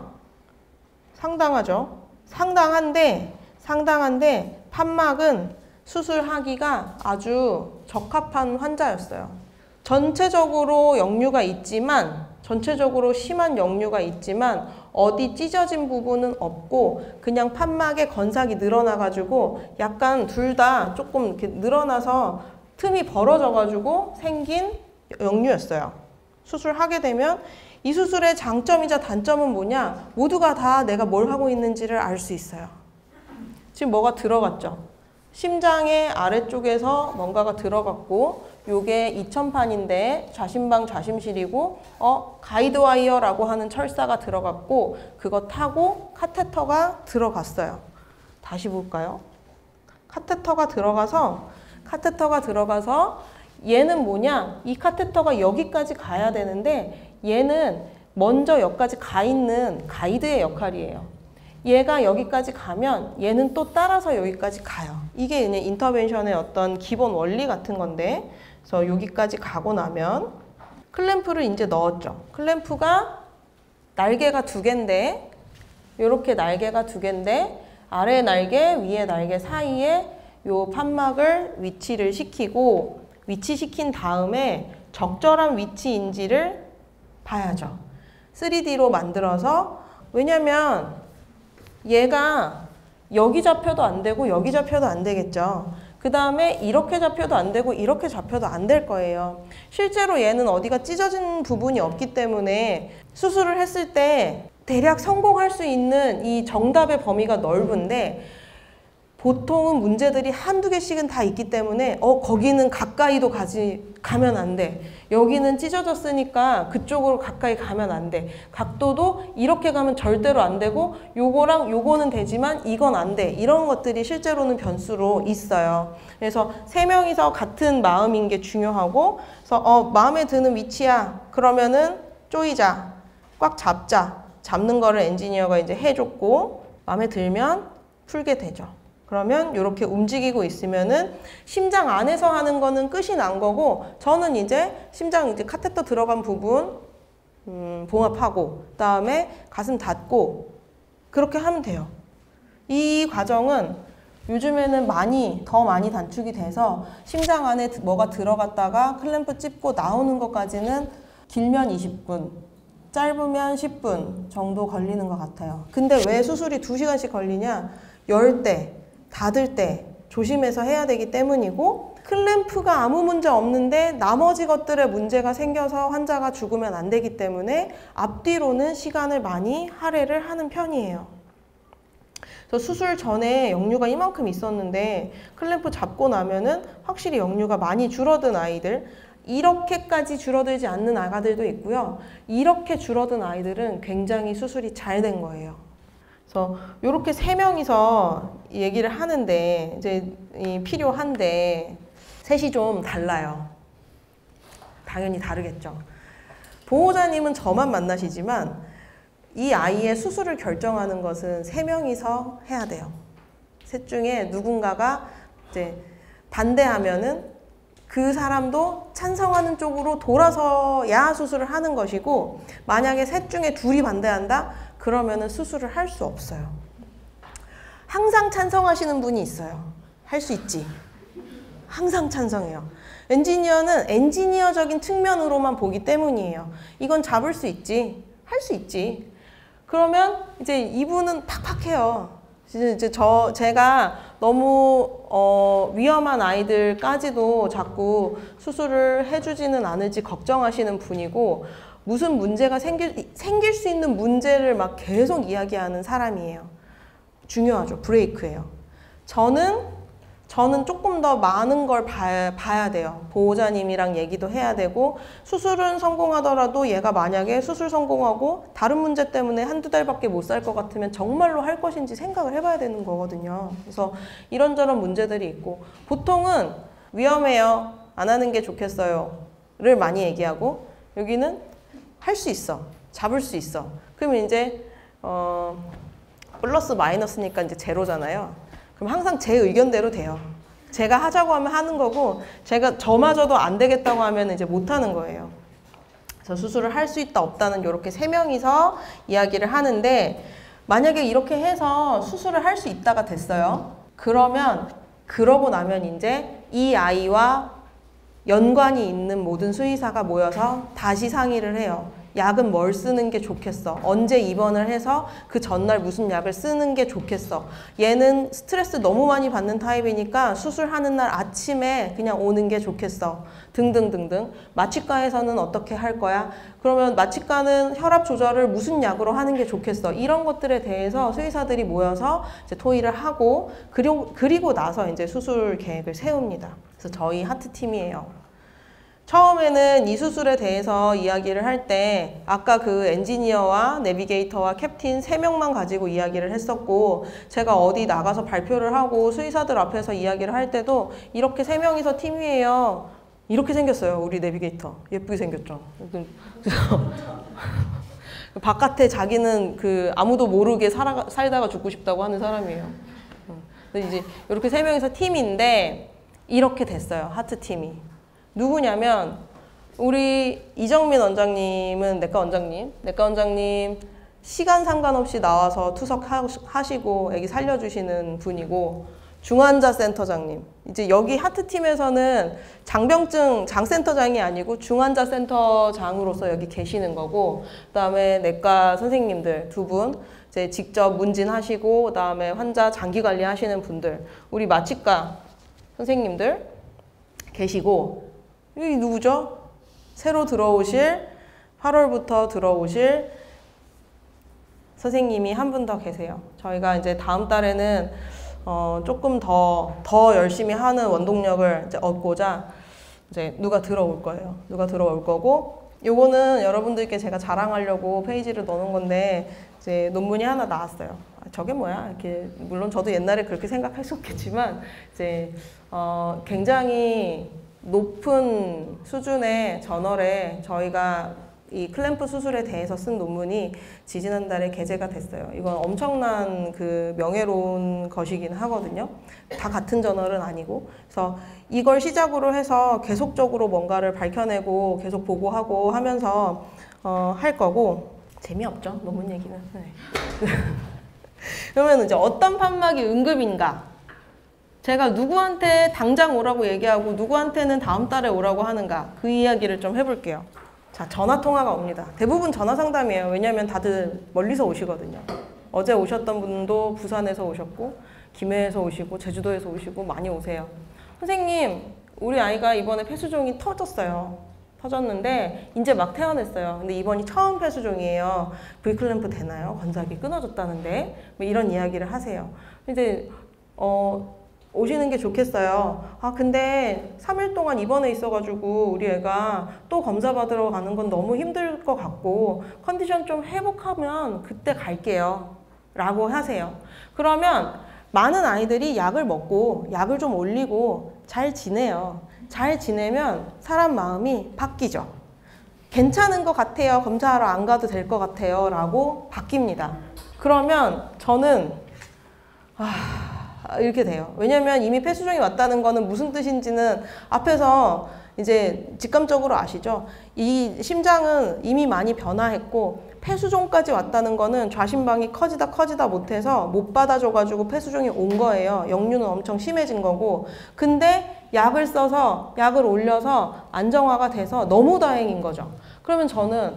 상당하죠? 상당한데 판막은 수술하기가 아주 적합한 환자였어요. 전체적으로 역류가 있지만 전체적으로 심한 역류가 있지만 어디 찢어진 부분은 없고 그냥 판막에 건삭이 늘어나가지고 약간 둘 다 조금 이렇게 늘어나서 틈이 벌어져가지고 생긴 역류였어요. 수술하게 되면 이 수술의 장점이자 단점은 뭐냐? 모두가 다 내가 뭘 하고 있는지를 알 수 있어요. 지금 뭐가 들어갔죠? 심장의 아래쪽에서 뭔가가 들어갔고 요게 2000판인데 좌심방 좌심실이고 가이드와이어라고 하는 철사가 들어갔고 그거 타고 카테터가 들어갔어요. 다시 볼까요? 카테터가 들어가서 얘는 뭐냐? 이 카테터가 여기까지 가야 되는데 얘는 먼저 여기까지 가 있는 가이드의 역할이에요. 얘가 여기까지 가면 얘는 또 따라서 여기까지 가요. 이게 그냥 인터벤션의 어떤 기본 원리 같은 건데 그래서 여기까지 가고 나면 클램프를 이제 넣었죠. 클램프가 날개가 2개인데 이렇게 날개가 2개인데 아래 날개, 위에 날개 사이에 요 판막을 위치를 시키고 위치시킨 다음에 적절한 위치인지를 봐야죠. 3D로 만들어서 왜냐면 얘가 여기 잡혀도 안 되고 여기 잡혀도 안 되겠죠. 그 다음에 이렇게 잡혀도 안 되고 이렇게 잡혀도 안 될 거예요. 실제로 얘는 어디가 찢어진 부분이 없기 때문에 수술을 했을 때 대략 성공할 수 있는 이 정답의 범위가 넓은데 보통은 문제들이 한두 개씩은 다 있기 때문에 거기는 가까이도 가면 안 돼. 여기는 찢어졌으니까 그쪽으로 가까이 가면 안 돼. 각도도 이렇게 가면 절대로 안 되고 요거랑 요거는 되지만 이건 안 돼. 이런 것들이 실제로는 변수로 있어요. 그래서 3명이서 같은 마음인 게 중요하고 그래서 마음에 드는 위치야. 그러면은 쪼이자. 꽉 잡자. 잡는 거를 엔지니어가 이제 해줬고 마음에 들면 풀게 되죠. 그러면 이렇게 움직이고 있으면은 심장 안에서 하는 거는 끝이 난 거고 저는 이제 심장 이제 카테터 들어간 부분 봉합하고 그다음에 가슴 닫고 그렇게 하면 돼요. 이 과정은 요즘에는 더 많이 단축이 돼서 심장 안에 뭐가 들어갔다가 클램프 찝고 나오는 것까지는 길면 20분, 짧으면 10분 정도 걸리는 것 같아요. 근데 왜 수술이 2시간씩 걸리냐? 열 때 닫을 때 조심해서 해야 되기 때문이고 클램프가 아무 문제 없는데 나머지 것들에 문제가 생겨서 환자가 죽으면 안 되기 때문에 앞뒤로는 시간을 많이 할애를 하는 편이에요. 그래서 수술 전에 역류가 이만큼 있었는데 클램프 잡고 나면은 확실히 역류가 많이 줄어든 아이들, 이렇게까지 줄어들지 않는 아가들도 있고요. 이렇게 줄어든 아이들은 굉장히 수술이 잘 된 거예요. 그래서 이렇게 세 명이서 얘기를 하는데 이제 필요한데 셋이 좀 달라요. 당연히 다르겠죠. 보호자님은 저만 만나시지만 이 아이의 수술을 결정하는 것은 세 명이서 해야 돼요. 셋 중에 누군가가 이제 반대하면은 그 사람도 찬성하는 쪽으로 돌아서야 수술을 하는 것이고, 만약에 셋 중에 둘이 반대한다? 그러면은 수술을 할 수 없어요. 항상 찬성하시는 분이 있어요. 할 수 있지. 항상 찬성해요. 엔지니어는 엔지니어적인 측면으로만 보기 때문이에요. 이건 잡을 수 있지. 할 수 있지. 그러면 이제 이분은 팍팍해요. 이제 제가 너무 위험한 아이들까지도 자꾸 수술을 해주지는 않을지 걱정하시는 분이고, 무슨 문제가 생길 수 있는 문제를 막 계속 이야기하는 사람이에요. 중요하죠. 브레이크예요. 저는 조금 더 많은 걸 봐야 돼요. 보호자님이랑 얘기도 해야 되고, 수술은 성공하더라도 얘가 만약에 수술 성공하고 다른 문제 때문에 한두 달밖에 못 살 것 같으면 정말로 할 것인지 생각을 해봐야 되는 거거든요. 그래서 이런저런 문제들이 있고, 보통은 위험해요, 안 하는 게 좋겠어요 를 많이 얘기하고, 여기는 할 수 있어, 잡을 수 있어. 그러면 이제 플러스 마이너스니까 이제 제로잖아요. 그럼 항상 제 의견대로 돼요. 제가 하자고 하면 하는 거고, 저마저도 안 되겠다고 하면 이제 못 하는 거예요. 그래서 수술을 할 수 있다 없다는 이렇게 세 명이서 이야기를 하는데, 만약에 이렇게 해서 수술을 할 수 있다가 됐어요. 그러고 나면 이제 이 아이와 연관이 있는 모든 수의사가 모여서 다시 상의를 해요. 약은 뭘 쓰는 게 좋겠어? 언제 입원을 해서 그 전날 무슨 약을 쓰는 게 좋겠어? 얘는 스트레스 너무 많이 받는 타입이니까 수술하는 날 아침에 그냥 오는 게 좋겠어? 등등등등. 마취과에서는 어떻게 할 거야? 그러면 마취과는 혈압 조절을 무슨 약으로 하는 게 좋겠어? 이런 것들에 대해서 수의사들이 모여서 이제 토의를 하고, 그리고 나서 이제 수술 계획을 세웁니다. 그래서 저희 하트팀이에요. 처음에는 이 수술에 대해서 이야기를 할 때 아까 그 엔지니어와 내비게이터와 캡틴 3명만 가지고 이야기를 했었고, 제가 어디 나가서 발표를 하고 수의사들 앞에서 이야기를 할 때도 이렇게 3명이서 팀이에요. 이렇게 생겼어요. 우리 내비게이터. 예쁘게 생겼죠. 바깥에 자기는 아무도 모르게 살다가 죽고 싶다고 하는 사람이에요. 그래서 이제 이렇게 3명이서 팀인데 이렇게 됐어요. 하트팀이. 누구냐면 우리 이정민 원장님은 내과 원장님 시간 상관없이 나와서 투석하시고 애기 살려주시는 분이고, 중환자 센터장님, 이제 여기 하트팀에서는 장센터장이 아니고 중환자 센터장으로서 여기 계시는 거고, 그다음에 내과 선생님들 2분 이제 직접 문진하시고, 그다음에 환자 장기 관리하시는 분들, 우리 마취과 선생님들 계시고, 이 누구죠? 새로 들어오실, 8월부터 들어오실 선생님이 한 분 더 계세요. 저희가 이제 다음 달에는 조금 더 열심히 하는 원동력을 이제 얻고자 이제 누가 들어올 거예요. 누가 들어올 거고, 요거는 여러분들께 제가 자랑하려고 페이지를 넣어놓은 건데, 이제 논문이 하나 나왔어요. 저게 뭐야? 이렇게, 물론 저도 옛날에 그렇게 생각했었겠지만, 이제 굉장히 높은 수준의 저널에 저희가 이 클램프 수술에 대해서 쓴 논문이 지지난달에 게재가 됐어요. 이건 엄청난 명예로운 것이긴 하거든요. 다 같은 저널은 아니고. 그래서 이걸 시작으로 해서 계속적으로 뭔가를 밝혀내고 계속 보고하고 하면서 할 거고, 재미없죠, 논문 얘기는. 네. 그러면 이제 어떤 판막이 응급인가? 제가 누구한테 당장 오라고 얘기하고 누구한테는 다음 달에 오라고 하는가, 그 이야기를 좀 해볼게요. 자, 전화 통화가 옵니다. 대부분 전화 상담이에요. 왜냐하면 다들 멀리서 오시거든요. 어제 오셨던 분도 부산에서 오셨고, 김해에서 오시고, 제주도에서 오시고 많이 오세요. 선생님, 우리 아이가 이번에 폐수종이 터졌어요. 터졌는데 이제 막 태어났어요. 근데 이번이 처음 폐수종이에요. V클램프 되나요? 건삭이 끊어졌다는데 뭐 이런 이야기를 하세요. 이제 오시는 게 좋겠어요. 아 근데 3일 동안 입원해 있어가지고 우리 애가 또 검사 받으러 가는 건 너무 힘들 것 같고 컨디션 좀 회복하면 그때 갈게요 라고 하세요. 그러면 많은 아이들이 약을 먹고 약을 좀 올리고 잘 지내요. 잘 지내면 사람 마음이 바뀌죠. 괜찮은 것 같아요. 검사하러 안 가도 될 것 같아요 라고 바뀝니다. 그러면 저는 이렇게 돼요. 왜냐면 이미 폐수종이 왔다는 거는 무슨 뜻인지는 앞에서 이제 직감적으로 아시죠? 이 심장은 이미 많이 변화했고 폐수종까지 왔다는 거는 좌심방이 커지다 못해서 못 받아줘가지고 폐수종이 온 거예요. 역류는 엄청 심해진 거고. 근데 약을 써서 약을 올려서 안정화가 돼서 너무 다행인 거죠. 그러면 저는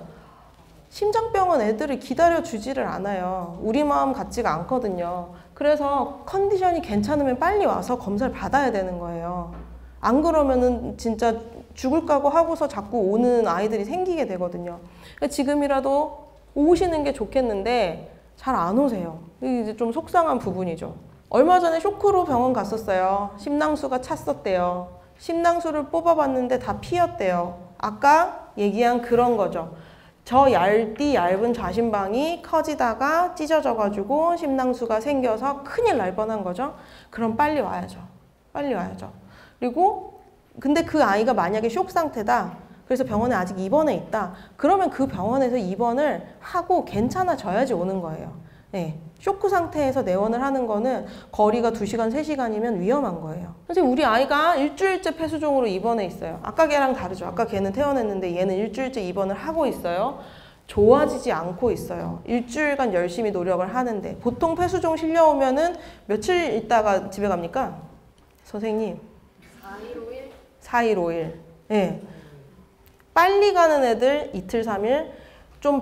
심장병은 애들을 기다려주지를 않아요. 우리 마음 같지가 않거든요. 그래서 컨디션이 괜찮으면 빨리 와서 검사를 받아야 되는 거예요. 안 그러면은 진짜 죽을 각오 하고서 자꾸 오는 아이들이 생기게 되거든요. 그러니까 지금이라도 오시는 게 좋겠는데 잘 안 오세요. 이게 이제 좀 속상한 부분이죠. 얼마 전에 쇼크로 병원 갔었어요. 심낭수가 찼었대요. 심낭수를 뽑아봤는데 다 피었대요. 아까 얘기한 그런 거죠. 저 얇은 좌심방이 커지다가 찢어져가지고 심낭수가 생겨서 큰일 날 뻔한 거죠. 그럼 빨리 와야죠. 빨리 와야죠. 그리고 근데 그 아이가 만약에 쇼크 상태다. 그래서 병원에 아직 입원해 있다. 그러면 그 병원에서 입원을 하고 괜찮아져야지 오는 거예요. 네. 쇼크 상태에서 내원을 하는 거는 거리가 2시간, 3시간이면 위험한 거예요. 선생님, 우리 아이가 일주일째 폐수종으로 입원해 있어요. 아까 걔랑 다르죠. 아까 걔는 퇴원했는데 얘는 일주일째 입원을 하고 있어요. 좋아지지 않고 있어요. 일주일간 열심히 노력을 하는데 보통 폐수종 실려오면은 며칠 있다가 집에 갑니까? 선생님? 4일, 5일. 네. 빨리 가는 애들 이틀, 3일 좀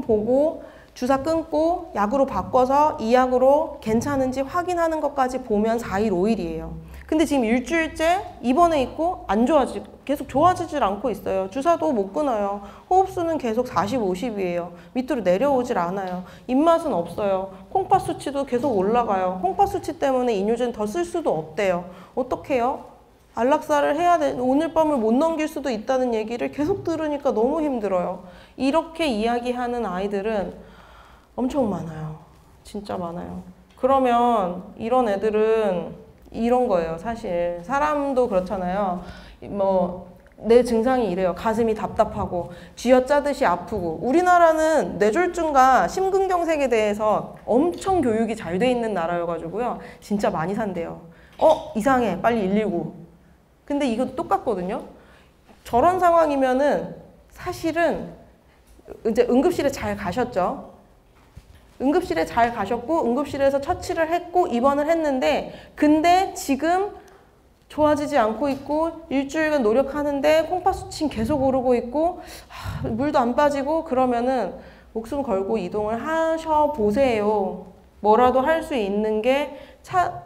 보고 주사 끊고 약으로 바꿔서 이 약으로 괜찮은지 확인하는 것까지 보면 4일, 5일이에요. 근데 지금 일주일째 입원해 있고 계속 좋아지질 않고 있어요. 주사도 못 끊어요. 호흡수는 계속 40, 50이에요. 밑으로 내려오질 않아요. 입맛은 없어요. 콩팥 수치도 계속 올라가요. 콩팥 수치 때문에 이뇨젠 더 쓸 수도 없대요. 어떡해요? 안락사를 해야 돼. 오늘 밤을 못 넘길 수도 있다는 얘기를 계속 들으니까 너무 힘들어요. 이렇게 이야기하는 아이들은 엄청 많아요. 진짜 많아요. 그러면 이런 애들은 이런 거예요. 사실 사람도 그렇잖아요. 내 증상이 이래요. 가슴이 답답하고 쥐어짜듯이 아프고. 우리나라는 뇌졸중과 심근경색에 대해서 엄청 교육이 잘 돼 있는 나라여가지고요. 진짜 많이 산대요. 이상해. 빨리 119. 근데 이것도 똑같거든요. 저런 상황이면은 사실은 이제 응급실에 잘 가셨죠. 응급실에 잘 가셨고 응급실에서 처치를 했고 입원을 했는데 근데 지금 좋아지지 않고 있고 일주일간 노력하는데 콩팥 수치는 계속 오르고 있고 물도 안 빠지고 그러면은 목숨 걸고 이동을 하셔보세요. 뭐라도 할 수 있는 게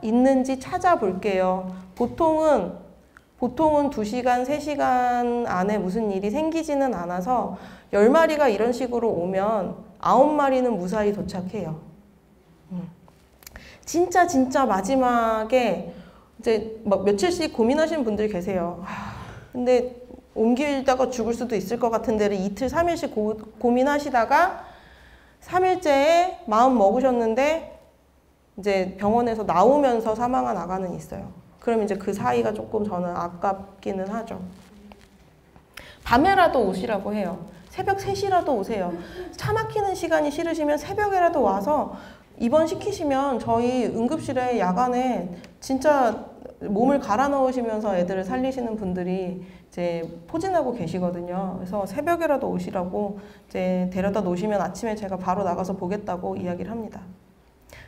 있는지 찾아볼게요. 보통은 2시간, 3시간 안에 무슨 일이 생기지는 않아서 10마리가 이런 식으로 오면 9마리는 무사히 도착해요. 진짜 마지막에 이제 막 며칠씩 고민하시는 분들이 계세요. 근데 옮기다가 죽을 수도 있을 것 같은 데를 이틀, 3일씩 고민하시다가 3일째에 마음 먹으셨는데 이제 병원에서 나오면서 사망한 아가는 있어요. 그럼 이제 그 사이가 조금 저는 아깝기는 하죠. 밤에라도 오시라고 해요. 새벽 3시라도 오세요. 차 막히는 시간이 싫으시면 새벽에라도 와서 입원시키시면 저희 응급실에 야간에 진짜 몸을 갈아 넣으시면서 애들을 살리시는 분들이 이제 포진하고 계시거든요. 그래서 새벽에라도 오시라고 이제 데려다 놓으시면 아침에 제가 바로 나가서 보겠다고 이야기를 합니다.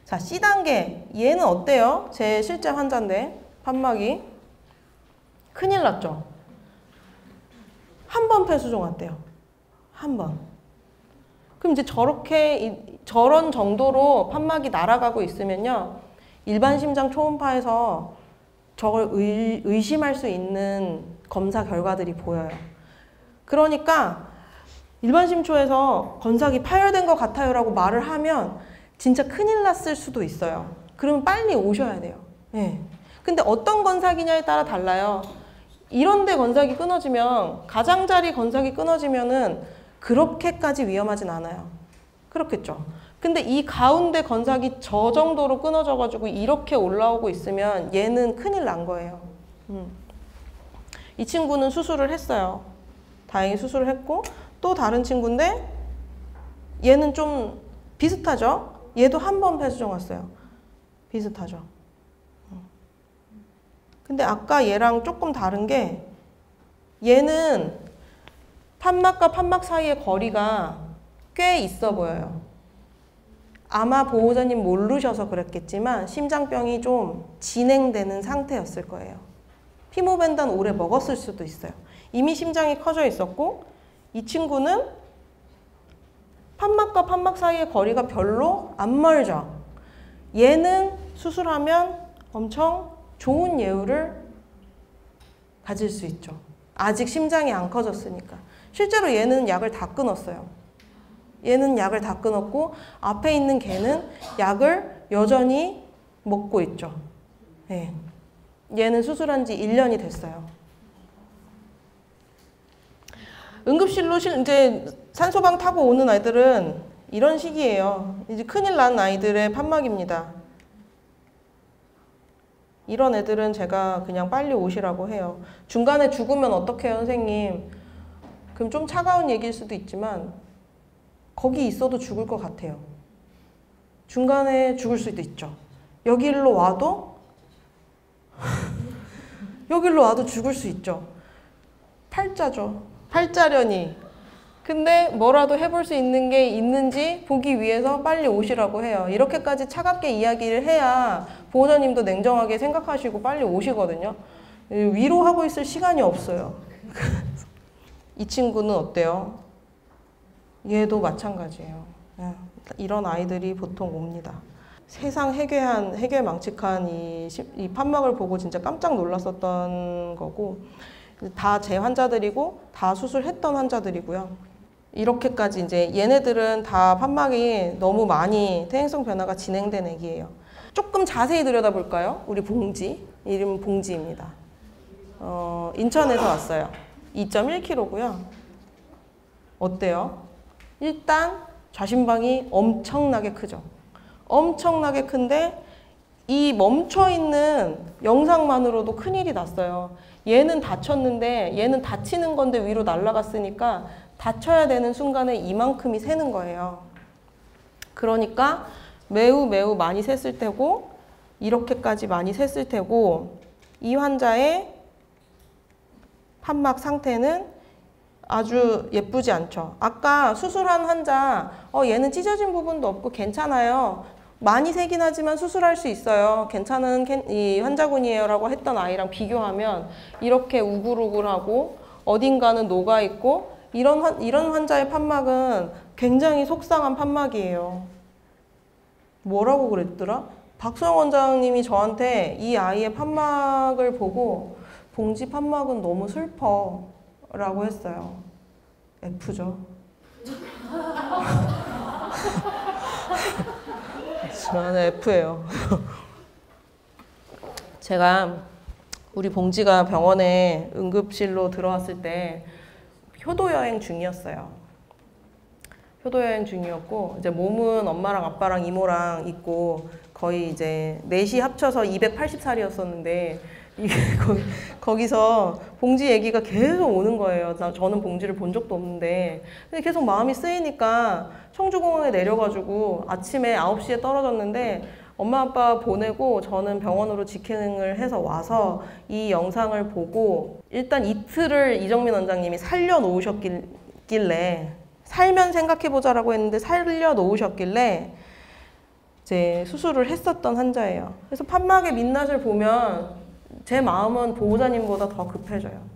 자, C단계. 얘는 어때요? 제 실제 환자인데 판막이 큰일 났죠. 한 번 폐수종 왔대요. 한 번. 그럼 이제 저런 정도로 판막이 날아가고 있으면요. 일반 심장 초음파에서 저걸 의심할 수 있는 검사 결과들이 보여요. 그러니까 일반 심초에서 건삭이 파열된 것 같아요 라고 말을 하면 진짜 큰일 났을 수도 있어요. 그러면 빨리 오셔야 돼요. 네. 근데 어떤 건삭이냐에 따라 달라요. 이런데 건삭이 끊어지면, 가장자리 건삭이 끊어지면은 그렇게까지 위험하진 않아요. 그렇겠죠. 근데 이 가운데 건삭이 저 정도로 끊어져가지고 이렇게 올라오고 있으면 얘는 큰일 난 거예요. 이 친구는 수술을 했어요. 다행히 수술을 했고, 또 다른 친구인데 얘는 좀 비슷하죠? 얘도 한 번 폐수정 왔어요. 비슷하죠. 근데 아까 얘랑 조금 다른 게 얘는 판막과 판막 사이의 거리가 꽤 있어 보여요. 아마 보호자님 모르셔서 그랬겠지만 심장병이 좀 진행되는 상태였을 거예요. 피모벤단 오래 먹었을 수도 있어요. 이미 심장이 커져 있었고 이 친구는 판막과 판막 사이의 거리가 별로 안 멀죠. 얘는 수술하면 엄청 좋은 예후를 가질 수 있죠. 아직 심장이 안 커졌으니까. 실제로 얘는 약을 다 끊었어요. 얘는 약을 다 끊었고 앞에 있는 걔는 약을 여전히 먹고 있죠. 네. 얘는 수술한 지 1년이 됐어요. 응급실로 이제 산소방 타고 오는 아이들은 이런 시기예요. 이제 큰일 난 아이들의 판막입니다. 이런 애들은 제가 그냥 빨리 오시라고 해요. 중간에 죽으면 어떡해요, 선생님? 그럼 좀 차가운 얘기일 수도 있지만 거기 있어도 죽을 것 같아요. 중간에 죽을 수도 있죠. 여기로 와도 여기로 와도 죽을 수 있죠. 팔자죠. 팔자려니. 근데 뭐라도 해볼 수 있는 게 있는지 보기 위해서 빨리 오시라고 해요. 이렇게까지 차갑게 이야기를 해야 보호자님도 냉정하게 생각하시고 빨리 오시거든요. 위로하고 있을 시간이 없어요. 이 친구는 어때요? 얘도 마찬가지예요. 이런 아이들이 보통 옵니다. 세상 해괴망측한 이 판막을 보고 진짜 깜짝 놀랐었던 거고 다 제 환자들이고 다 수술했던 환자들이고요. 이렇게까지 이제 얘네들은 다 판막이 너무 많이 퇴행성 변화가 진행된 애기예요. 조금 자세히 들여다볼까요? 우리 봉지, 이름 봉지입니다. 인천에서 왔어요. 2.1kg고요. 어때요? 일단 좌심방이 엄청나게 크죠. 엄청나게 큰데 이 멈춰있는 영상만으로도 큰일이 났어요. 얘는 다쳤는데 얘는 다치는 건데 위로 날아갔으니까 다쳐야 되는 순간에 이만큼이 새는 거예요. 그러니까 매우 많이 샜을 테고 이렇게까지 많이 샜을 테고 이 환자의 판막 상태는 아주 예쁘지 않죠. 아까 수술한 환자 얘는 찢어진 부분도 없고 괜찮아요. 많이 새긴 하지만 수술할 수 있어요. 괜찮은 이 환자군이에요 라고 했던 아이랑 비교하면 이렇게 우글우글하고 어딘가는 녹아있고 이런 환자의 판막은 굉장히 속상한 판막이에요. 뭐라고 그랬더라? 박수영 원장님이 저한테 이 아이의 판막을 보고 봉지 판막은 너무 슬퍼 라고 했어요. F죠. 저는 F예요. 제가 우리 봉지가 병원에 응급실로 들어왔을 때 효도여행 중이었어요. 효도여행 중이었고 이제 몸은 엄마랑 아빠랑 이모랑 있고 거의 이제 넷이 합쳐서 280살이었었는데 거기서 봉지 얘기가 계속 오는 거예요. 저는 봉지를 본 적도 없는데 근데 계속 마음이 쓰이니까 청주공항에 내려가지고 아침에 9시에 떨어졌는데 엄마 아빠 보내고 저는 병원으로 직행을 해서 와서 이 영상을 보고 일단 이틀을 이정민 원장님이 살려놓으셨길래 살면 생각해보자라고 했는데 살려놓으셨길래 이제 수술을 했었던 환자예요. 그래서 판막의 민낯을 보면 제 마음은 보호자님보다 더 급해져요.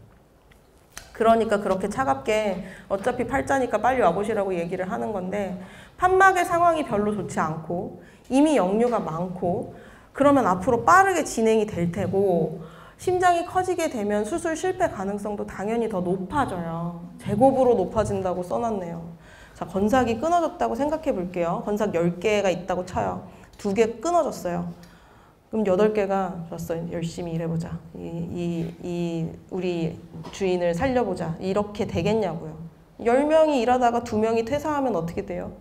그러니까 그렇게 차갑게 어차피 팔자니까 빨리 와보시라고 얘기를 하는 건데 판막의 상황이 별로 좋지 않고 이미 역류가 많고 그러면 앞으로 빠르게 진행이 될 테고 심장이 커지게 되면 수술 실패 가능성도 당연히 더 높아져요. 제곱으로 높아진다고 써놨네요. 자, 건삭이 끊어졌다고 생각해 볼게요. 건삭 10개가 있다고 쳐요. 2개 끊어졌어요. 그럼 8개가 좋았어. 열심히 일해보자. 우리 주인을 살려보자. 이렇게 되겠냐고요. 10명이 일하다가 2명이 퇴사하면 어떻게 돼요?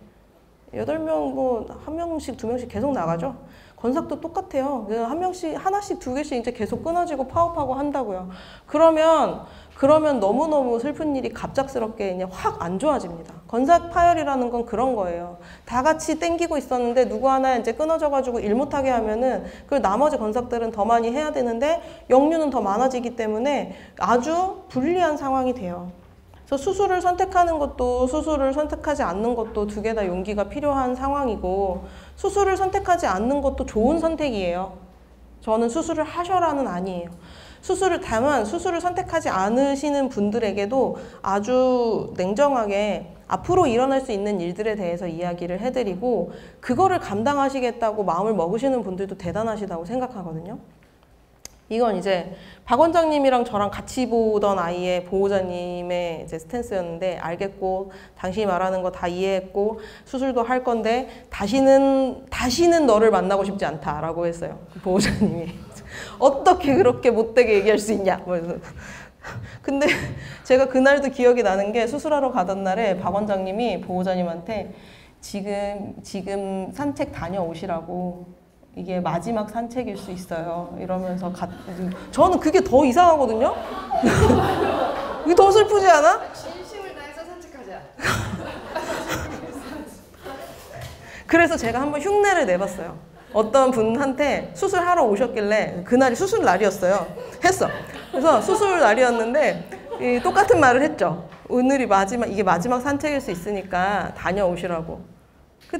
8명, 뭐, 1명씩, 2명씩 계속 나가죠? 건삭도 똑같아요. 한 명씩, 하나씩, 2개씩 이제 계속 끊어지고 파업하고 한다고요. 그러면 너무너무 슬픈 일이 갑작스럽게 그냥 확 안 좋아집니다. 건삭 파열이라는 건 그런 거예요. 다 같이 땡기고 있었는데 누구 하나 이제 끊어져가지고 일 못하게 하면은 그 나머지 건삭들은 더 많이 해야 되는데 역류는 더 많아지기 때문에 아주 불리한 상황이 돼요. 그래서 수술을 선택하는 것도 수술을 선택하지 않는 것도 2개 다 용기가 필요한 상황이고 수술을 선택하지 않는 것도 좋은 선택이에요. 저는 수술을 하셔라는 아니에요. 다만 수술을 선택하지 않으시는 분들에게도 아주 냉정하게 앞으로 일어날 수 있는 일들에 대해서 이야기를 해드리고 그거를 감당하시겠다고 마음을 먹으시는 분들도 대단하시다고 생각하거든요. 이건 이제 박 원장님이랑 저랑 같이 보던 아이의 보호자님의 이제 스탠스였는데 알겠고 당신이 말하는 거 다 이해했고 수술도 할 건데 다시는 너를 만나고 싶지 않다라고 했어요. 그 보호자님이. 어떻게 그렇게 못되게 얘기할 수 있냐. 근데 제가 그날도 기억이 나는 게 수술하러 가던 날에 박 원장님이 보호자님한테 지금 산책 다녀오시라고 이게 마지막 산책일 수 있어요. 이러면서 저는 그게 더 이상하거든요. 이게 더 슬프지 않아? 진심을 다해서 산책하자. 그래서 제가 한번 흉내를 내봤어요. 어떤 분한테 수술하러 오셨길래 그날이 수술 날이었어요. 했어. 그래서 수술 날이었는데 똑같은 말을 했죠. 오늘이 이게 마지막 산책일 수 있으니까 다녀오시라고.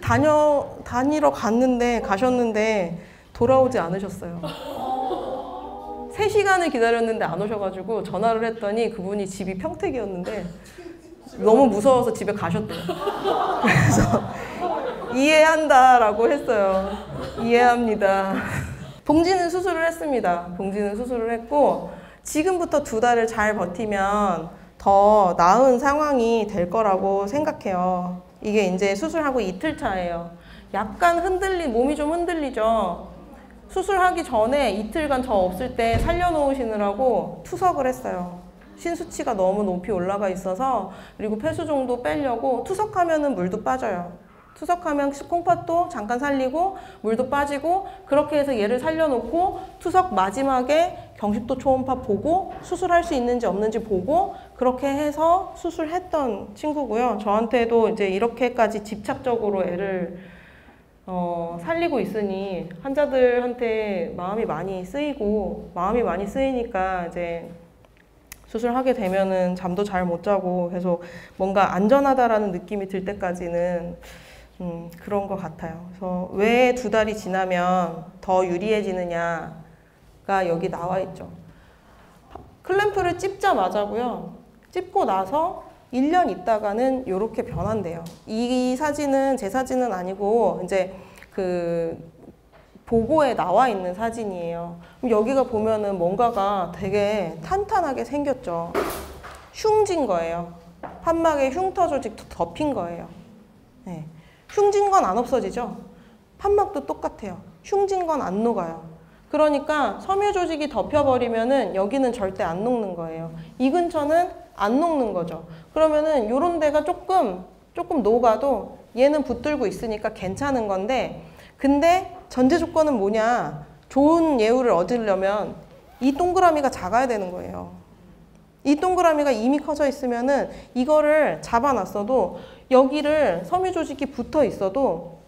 다니러 가셨는데 돌아오지 않으셨어요. 3시간을 기다렸는데 안 오셔가지고 전화를 했더니 그분이 집이 평택이었는데 너무 무서워서 집에 가셨대요. 그래서 이해한다라고 했어요. 이해합니다. 봉지는 수술을 했습니다. 봉지는 수술을 했고 지금부터 2달을 잘 버티면 더 나은 상황이 될 거라고 생각해요. 이게 이제 수술하고 이틀 차예요. 약간 몸이 좀 흔들리죠. 수술하기 전에 이틀간 저 없을 때 살려놓으시느라고 투석을 했어요. 신수치가 너무 높이 올라가 있어서 그리고 폐수종도 빼려고 투석하면은 물도 빠져요. 투석하면 콩팥도 잠깐 살리고 물도 빠지고 그렇게 해서 얘를 살려놓고 투석 마지막에 경식도 초음파 보고 수술할 수 있는지 없는지 보고 그렇게 해서 수술했던 친구고요. 저한테도 이제 이렇게까지 집착적으로 애를 살리고 있으니 환자들한테 마음이 많이 쓰이니까 이제 수술하게 되면은 잠도 잘 못 자고 계속 뭔가 안전하다라는 느낌이 들 때까지는 그런 것 같아요. 그래서 왜 2달이 지나면 더 유리해지느냐가 여기 나와 있죠. 클램프를 찝자마자고요. 찝고 나서 1년 있다가는 이렇게 변한대요. 이 사진은 제 사진은 아니고 이제 그 보고에 나와 있는 사진이에요. 그럼 여기가 보면은 뭔가가 되게 탄탄하게 생겼죠. 흉진 거예요. 판막에 흉터 조직 덮인 거예요. 네. 흉진 건 안 없어지죠. 판막도 똑같아요. 흉진 건 안 녹아요. 그러니까 섬유 조직이 덮여버리면은 여기는 절대 안 녹는 거예요. 이 근처는 안 녹는 거죠. 그러면은 요런 데가 조금 녹아도 얘는 붙들고 있으니까 괜찮은 건데 근데 전제 조건은 뭐냐? 좋은 예후를 얻으려면 이 동그라미가 작아야 되는 거예요. 이 동그라미가 이미 커져 있으면은 이거를 잡아놨어도 여기를 섬유 조직이 붙어 있어도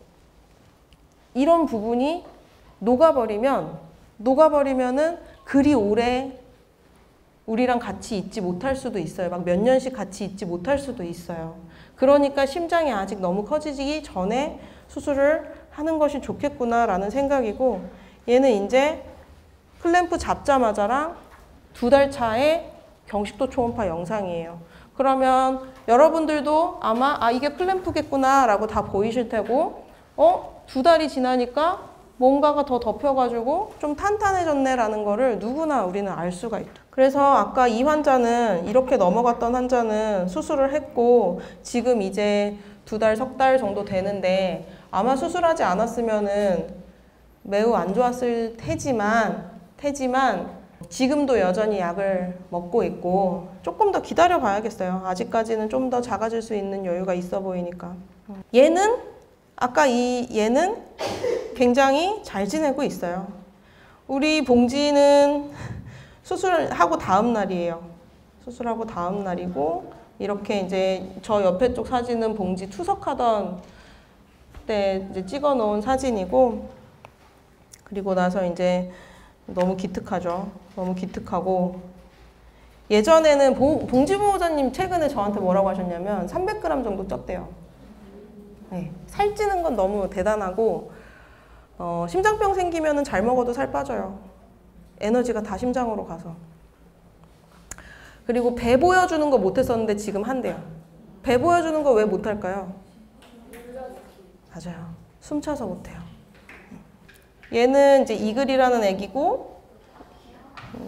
이런 부분이 녹아버리면은 그리 오래 우리랑 같이 있지 못할 수도 있어요. 막 몇 년씩 같이 있지 못할 수도 있어요. 그러니까 심장이 아직 너무 커지기 전에 수술을 하는 것이 좋겠구나라는 생각이고 얘는 이제 클램프 잡자마자랑 2달 차에 경식도 초음파 영상이에요. 그러면 여러분들도 아마 이게 클램프겠구나 라고 다 보이실 테고 2달이 지나니까 뭔가가 더 덮여가지고 좀 탄탄해졌네라는 거를 누구나 우리는 알 수가 있다. 그래서 아까 이 환자는 이렇게 넘어갔던 환자는 수술을 했고 지금 이제 2달, 3달 정도 되는데 아마 수술하지 않았으면은 매우 안 좋았을 테지만 지금도 여전히 약을 먹고 있고 조금 더 기다려 봐야겠어요. 아직까지는 좀 더 작아질 수 있는 여유가 있어 보이니까. 얘는 얘는 굉장히 잘 지내고 있어요. 우리 봉지는 수술하고 다음 날이에요. 수술하고 다음 날이고 이렇게 이제 저 옆에 쪽 사진은 봉지 투석하던 때 이제 찍어 놓은 사진이고 그리고 나서 이제 너무 기특하죠. 너무 기특하고 예전에는 봉지 보호자님 최근에 저한테 뭐라고 하셨냐면 300g 정도 쪘대요. 네, 살찌는 건 너무 대단하고 심장병 생기면은 잘 먹어도 살 빠져요. 에너지가 다 심장으로 가서. 그리고 배 보여주는 거 못했었는데 지금 한대요. 배 보여주는 거 왜 못할까요? 맞아요. 숨 차서 못해요. 얘는 이제 이글이라는 애기고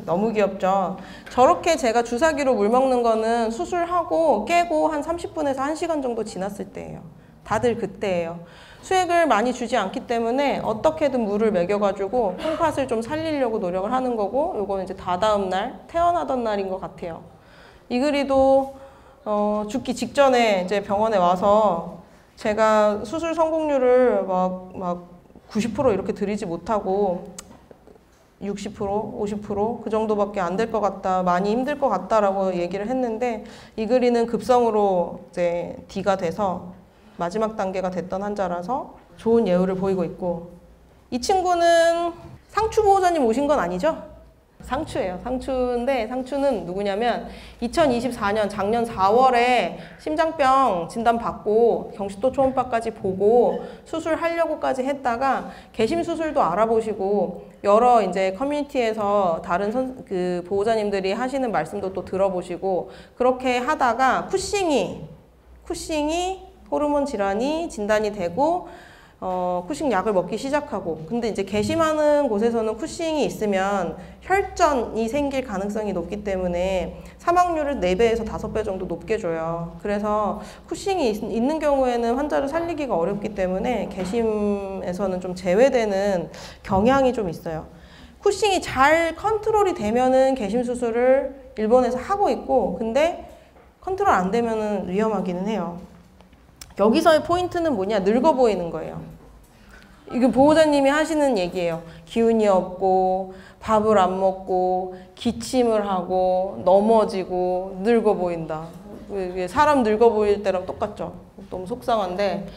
너무 귀엽죠. 저렇게 제가 주사기로 물 먹는 거는 수술하고 깨고 한 30분에서 1시간 정도 지났을 때예요. 다들 그때예요. 수액을 많이 주지 않기 때문에 어떻게든 물을 먹여가지고 콩팥을 좀 살리려고 노력을 하는 거고 요거는 이제 다다음 날 태어나던 날인 것 같아요. 이글이도 죽기 직전에 이제 병원에 와서 제가 수술 성공률을 막 90% 이렇게 드리지 못하고 60%, 50% 그 정도밖에 안 될 것 같다, 많이 힘들 것 같다라고 얘기를 했는데 이글이는 급성으로 이제 D가 돼서 마지막 단계가 됐던 환자라서 좋은 예후를 보이고 있고 이 친구는 상추 보호자님 오신 건 아니죠? 상추예요. 상추인데 상추는 누구냐면 2024년 작년 4월에 심장병 진단 받고 경식도 초음파까지 보고 수술하려고까지 했다가 개심 수술도 알아보시고 여러 이제 커뮤니티에서 다른 그 보호자님들이 하시는 말씀도 또 들어보시고 그렇게 하다가 쿠싱이 호르몬 질환이 진단이 되고 쿠싱 약을 먹기 시작하고 근데 이제 개심하는 곳에서는 쿠싱이 있으면 혈전이 생길 가능성이 높기 때문에 사망률을 4배에서 5배 정도 높게 줘요. 그래서 쿠싱이 있는 경우에는 환자를 살리기가 어렵기 때문에 개심에서는 좀 제외되는 경향이 좀 있어요. 쿠싱이 잘 컨트롤이 되면은 개심 수술을 일본에서 하고 있고 근데 컨트롤 안 되면은 위험하기는 해요. 여기서의 포인트는 뭐냐? 늙어 보이는 거예요. 이게 보호자님이 하시는 얘기예요. 기운이 없고 밥을 안 먹고 기침을 하고 넘어지고 늙어 보인다. 이게 사람 늙어 보일 때랑 똑같죠. 너무 속상한데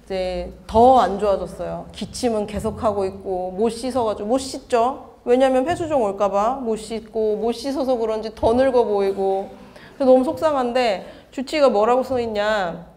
이제 더 안 좋아졌어요. 기침은 계속하고 있고 못 씻어가지고 못 씻죠. 왜냐면 폐수종 올까봐 못 씻고 못 씻어서 그런지 더 늙어 보이고 그래서 너무 속상한데 주치의가 뭐라고 써있냐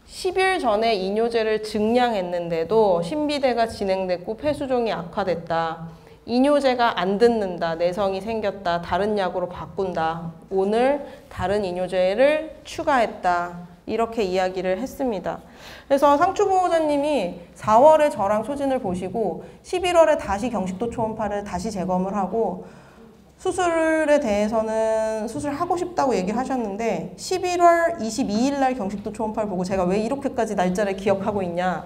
10일 전에 이뇨제를 증량했는데도 신비대가 진행됐고 폐수종이 악화됐다. 이뇨제가 안 듣는다. 내성이 생겼다. 다른 약으로 바꾼다. 오늘 다른 이뇨제를 추가했다. 이렇게 이야기를 했습니다. 그래서 상추 보호자님이 4월에 저랑 소진을 보시고 11월에 다시 경식도 초음파를 다시 재검을 하고 수술에 대해서는 수술하고 싶다고 얘기를 하셨는데 11월 22일 날 경식도 초음파를 보고 제가 왜 이렇게까지 날짜를 기억하고 있냐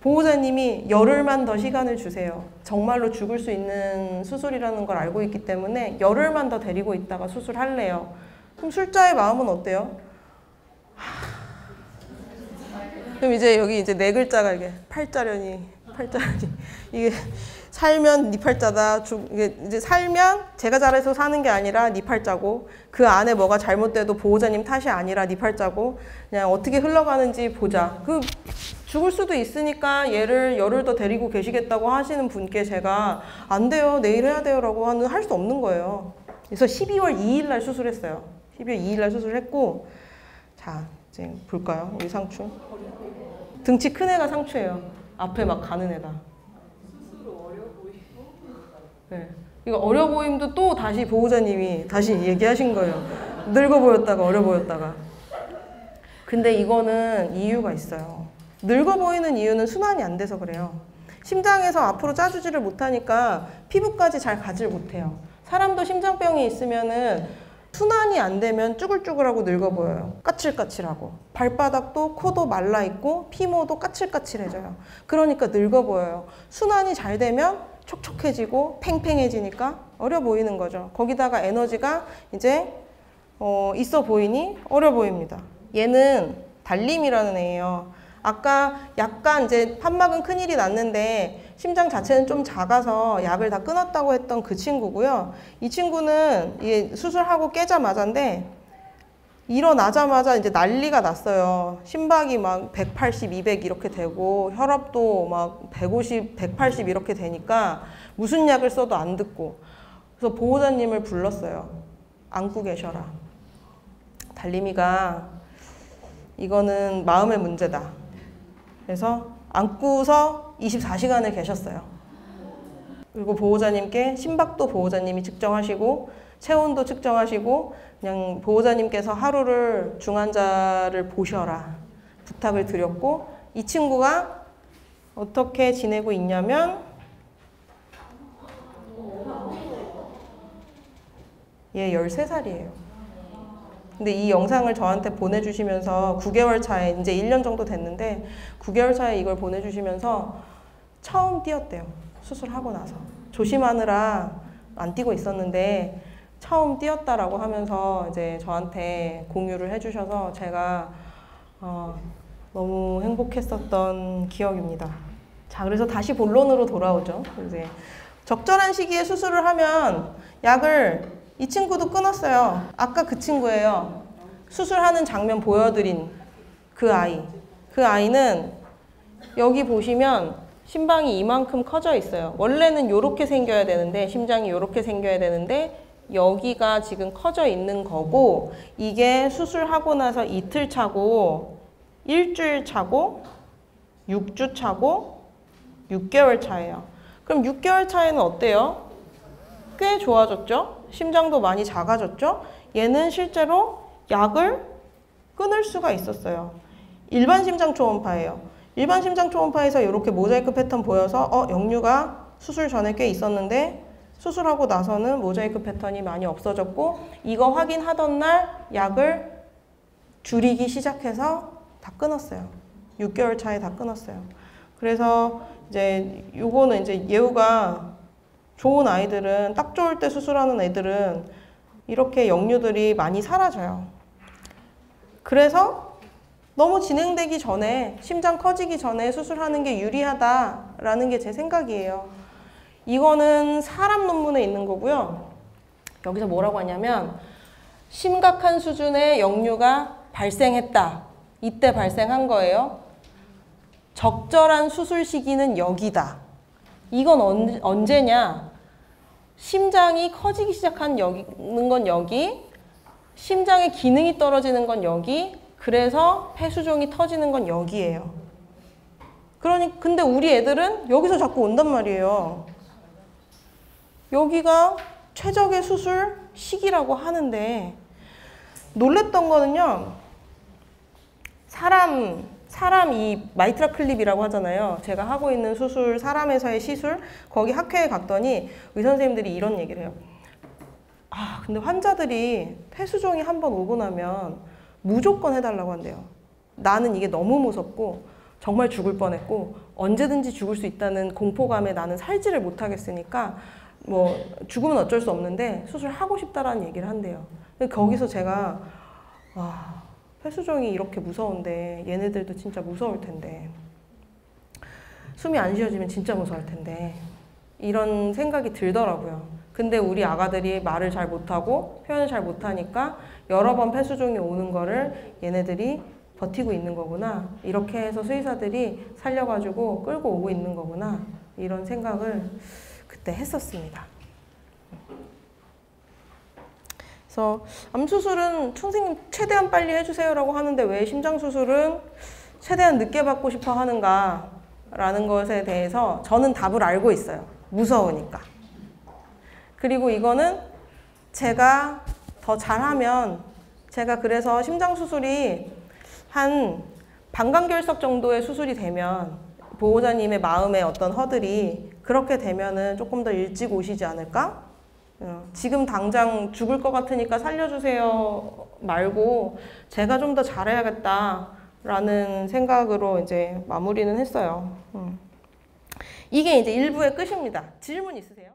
보호자님이 열흘만 더 시간을 주세요. 정말로 죽을 수 있는 수술이라는 걸 알고 있기 때문에 열흘만 더 데리고 있다가 수술할래요. 그럼 술자의 마음은 어때요? 그럼 이제 여기 이제 4글자가 이게 팔자련이 이게 살면 네 팔자다. 이게 이제 살면 제가 잘해서 사는 게 아니라 네 팔자고 그 안에 뭐가 잘못돼도 보호자님 탓이 아니라 네 팔자고 그냥 어떻게 흘러가는지 보자. 그 죽을 수도 있으니까 얘를 열흘 더 데리고 계시겠다고 하시는 분께 제가 안 돼요. 내일 해야 돼요. 라고 할 수 없는 거예요. 그래서 12월 2일 날 수술했어요. 12월 2일 날 수술했고 자 이제 볼까요? 우리 상추. 등치 큰 애가 상추예요. 앞에 막 가는 애다. 네. 이거 어려 보임도 또 다시 보호자님이 다시 얘기하신 거예요. 늙어 보였다가 어려 보였다가. 근데 이거는 이유가 있어요. 늙어 보이는 이유는 순환이 안 돼서 그래요. 심장에서 앞으로 짜주지를 못하니까 피부까지 잘 가지를 못해요. 사람도 심장병이 있으면은 순환이 안 되면 쭈글쭈글하고 늙어 보여요. 까칠까칠하고. 발바닥도 코도 말라 있고 피모도 까칠까칠해져요. 그러니까 늙어 보여요. 순환이 잘 되면 촉촉해지고 팽팽해지니까 어려 보이는 거죠. 거기다가 에너지가 이제 있어 보이니 어려 보입니다. 얘는 달림이라는 애예요. 아까 약간 이제 판막은 큰일이 났는데 심장 자체는 좀 작아서 약을 다 끊었다고 했던 그 친구고요. 이 친구는 이게 수술하고 깨자마자인데 일어나자마자 이제 난리가 났어요. 심박이 막 180, 200 이렇게 되고 혈압도 막 150, 180 이렇게 되니까 무슨 약을 써도 안 듣고 그래서 보호자님을 불렀어요. 안고 계셔라. 달림이가 이거는 마음의 문제다. 그래서 안고서 24시간을 계셨어요. 그리고 보호자님께 심박도 보호자님이 측정하시고 체온도 측정하시고 그냥 보호자님께서 하루를 중환자를 보셔라 부탁을 드렸고 이 친구가 어떻게 지내고 있냐면 얘 13살이에요. 근데 이 영상을 저한테 보내주시면서 9개월 차에 이제 1년 정도 됐는데 9개월 차에 이걸 보내주시면서 처음 뛰었대요. 수술하고 나서. 조심하느라 안 뛰고 있었는데 처음 뛰었다라고 하면서 이제 저한테 공유를 해주셔서 제가 너무 행복했었던 기억입니다. 자, 그래서 다시 본론으로 돌아오죠. 이제 적절한 시기에 수술을 하면 약을 이 친구도 끊었어요. 아까 그 친구예요. 수술하는 장면 보여드린 그 아이. 그 아이는 여기 보시면 심방이 이만큼 커져 있어요. 원래는 이렇게 생겨야 되는데 심장이 이렇게 생겨야 되는데 여기가 지금 커져 있는 거고 이게 수술하고 나서 이틀 차고 일주일 차고 6주 차고 6개월 차예요. 그럼 6개월 차에는 어때요? 꽤 좋아졌죠? 심장도 많이 작아졌죠? 얘는 실제로 약을 끊을 수가 있었어요. 일반 심장 초음파예요. 일반 심장 초음파에서 이렇게 모자이크 패턴 보여서 역류가 수술 전에 꽤 있었는데 수술하고 나서는 모자이크 패턴이 많이 없어졌고 이거 확인하던 날 약을 줄이기 시작해서 다 끊었어요. 6개월 차에 다 끊었어요. 그래서 이제 요거는 이제 예후가 좋은 아이들은 딱 좋을 때 수술하는 애들은 이렇게 역류들이 많이 사라져요. 그래서 너무 진행되기 전에 심장 커지기 전에 수술하는 게 유리하다라는 게 제 생각이에요. 이거는 사람 논문에 있는 거고요. 여기서 뭐라고 하냐면 심각한 수준의 역류가 발생했다. 이때 발생한 거예요. 적절한 수술 시기는 여기다. 이건 언제냐? 심장이 커지기 시작하는 건 여기, 심장의 기능이 떨어지는 건 여기, 그래서 폐수종이 터지는 건 여기예요. 근데 우리 애들은 여기서 자꾸 온단 말이에요. 여기가 최적의 수술 시기라고 하는데 놀랬던 거는요. 사람 이 마이트라 클립이라고 하잖아요. 제가 하고 있는 수술, 사람에서의 시술, 거기 학회에 갔더니 의사 선생님들이 이런 얘기를 해요. 근데 환자들이 폐수종이 한번 오고 나면 무조건 해달라고 한대요. 나는 이게 너무 무섭고 정말 죽을 뻔했고 언제든지 죽을 수 있다는 공포감에 나는 살지를 못하겠으니까 뭐 죽으면 어쩔 수 없는데 수술하고 싶다라는 얘기를 한대요. 근데 거기서 제가 폐수종이 이렇게 무서운데 얘네들도 진짜 무서울 텐데 숨이 안 쉬어지면 진짜 무서울 텐데 이런 생각이 들더라고요. 근데 우리 아가들이 말을 잘 못하고 표현을 잘 못하니까 여러 번 폐수종이 오는 거를 얘네들이 버티고 있는 거구나. 이렇게 해서 수의사들이 살려가지고 끌고 오고 있는 거구나. 이런 생각을 그때 했었습니다. 그래서 암수술은 선생님 최대한 빨리 해주세요라고 하는데 왜 심장수술은 최대한 늦게 받고 싶어 하는가 라는 것에 대해서 저는 답을 알고 있어요. 무서우니까. 그리고 이거는 제가 더 잘하면 제가 그래서 심장수술이 한 방광결석 정도의 수술이 되면 보호자님의 마음의 어떤 허들이 그렇게 되면은 조금 더 일찍 오시지 않을까? 지금 당장 죽을 것 같으니까 살려주세요 말고 제가 좀 더 잘해야겠다라는 생각으로 이제 마무리는 했어요. 이게 이제 1부의 끝입니다. 질문 있으세요?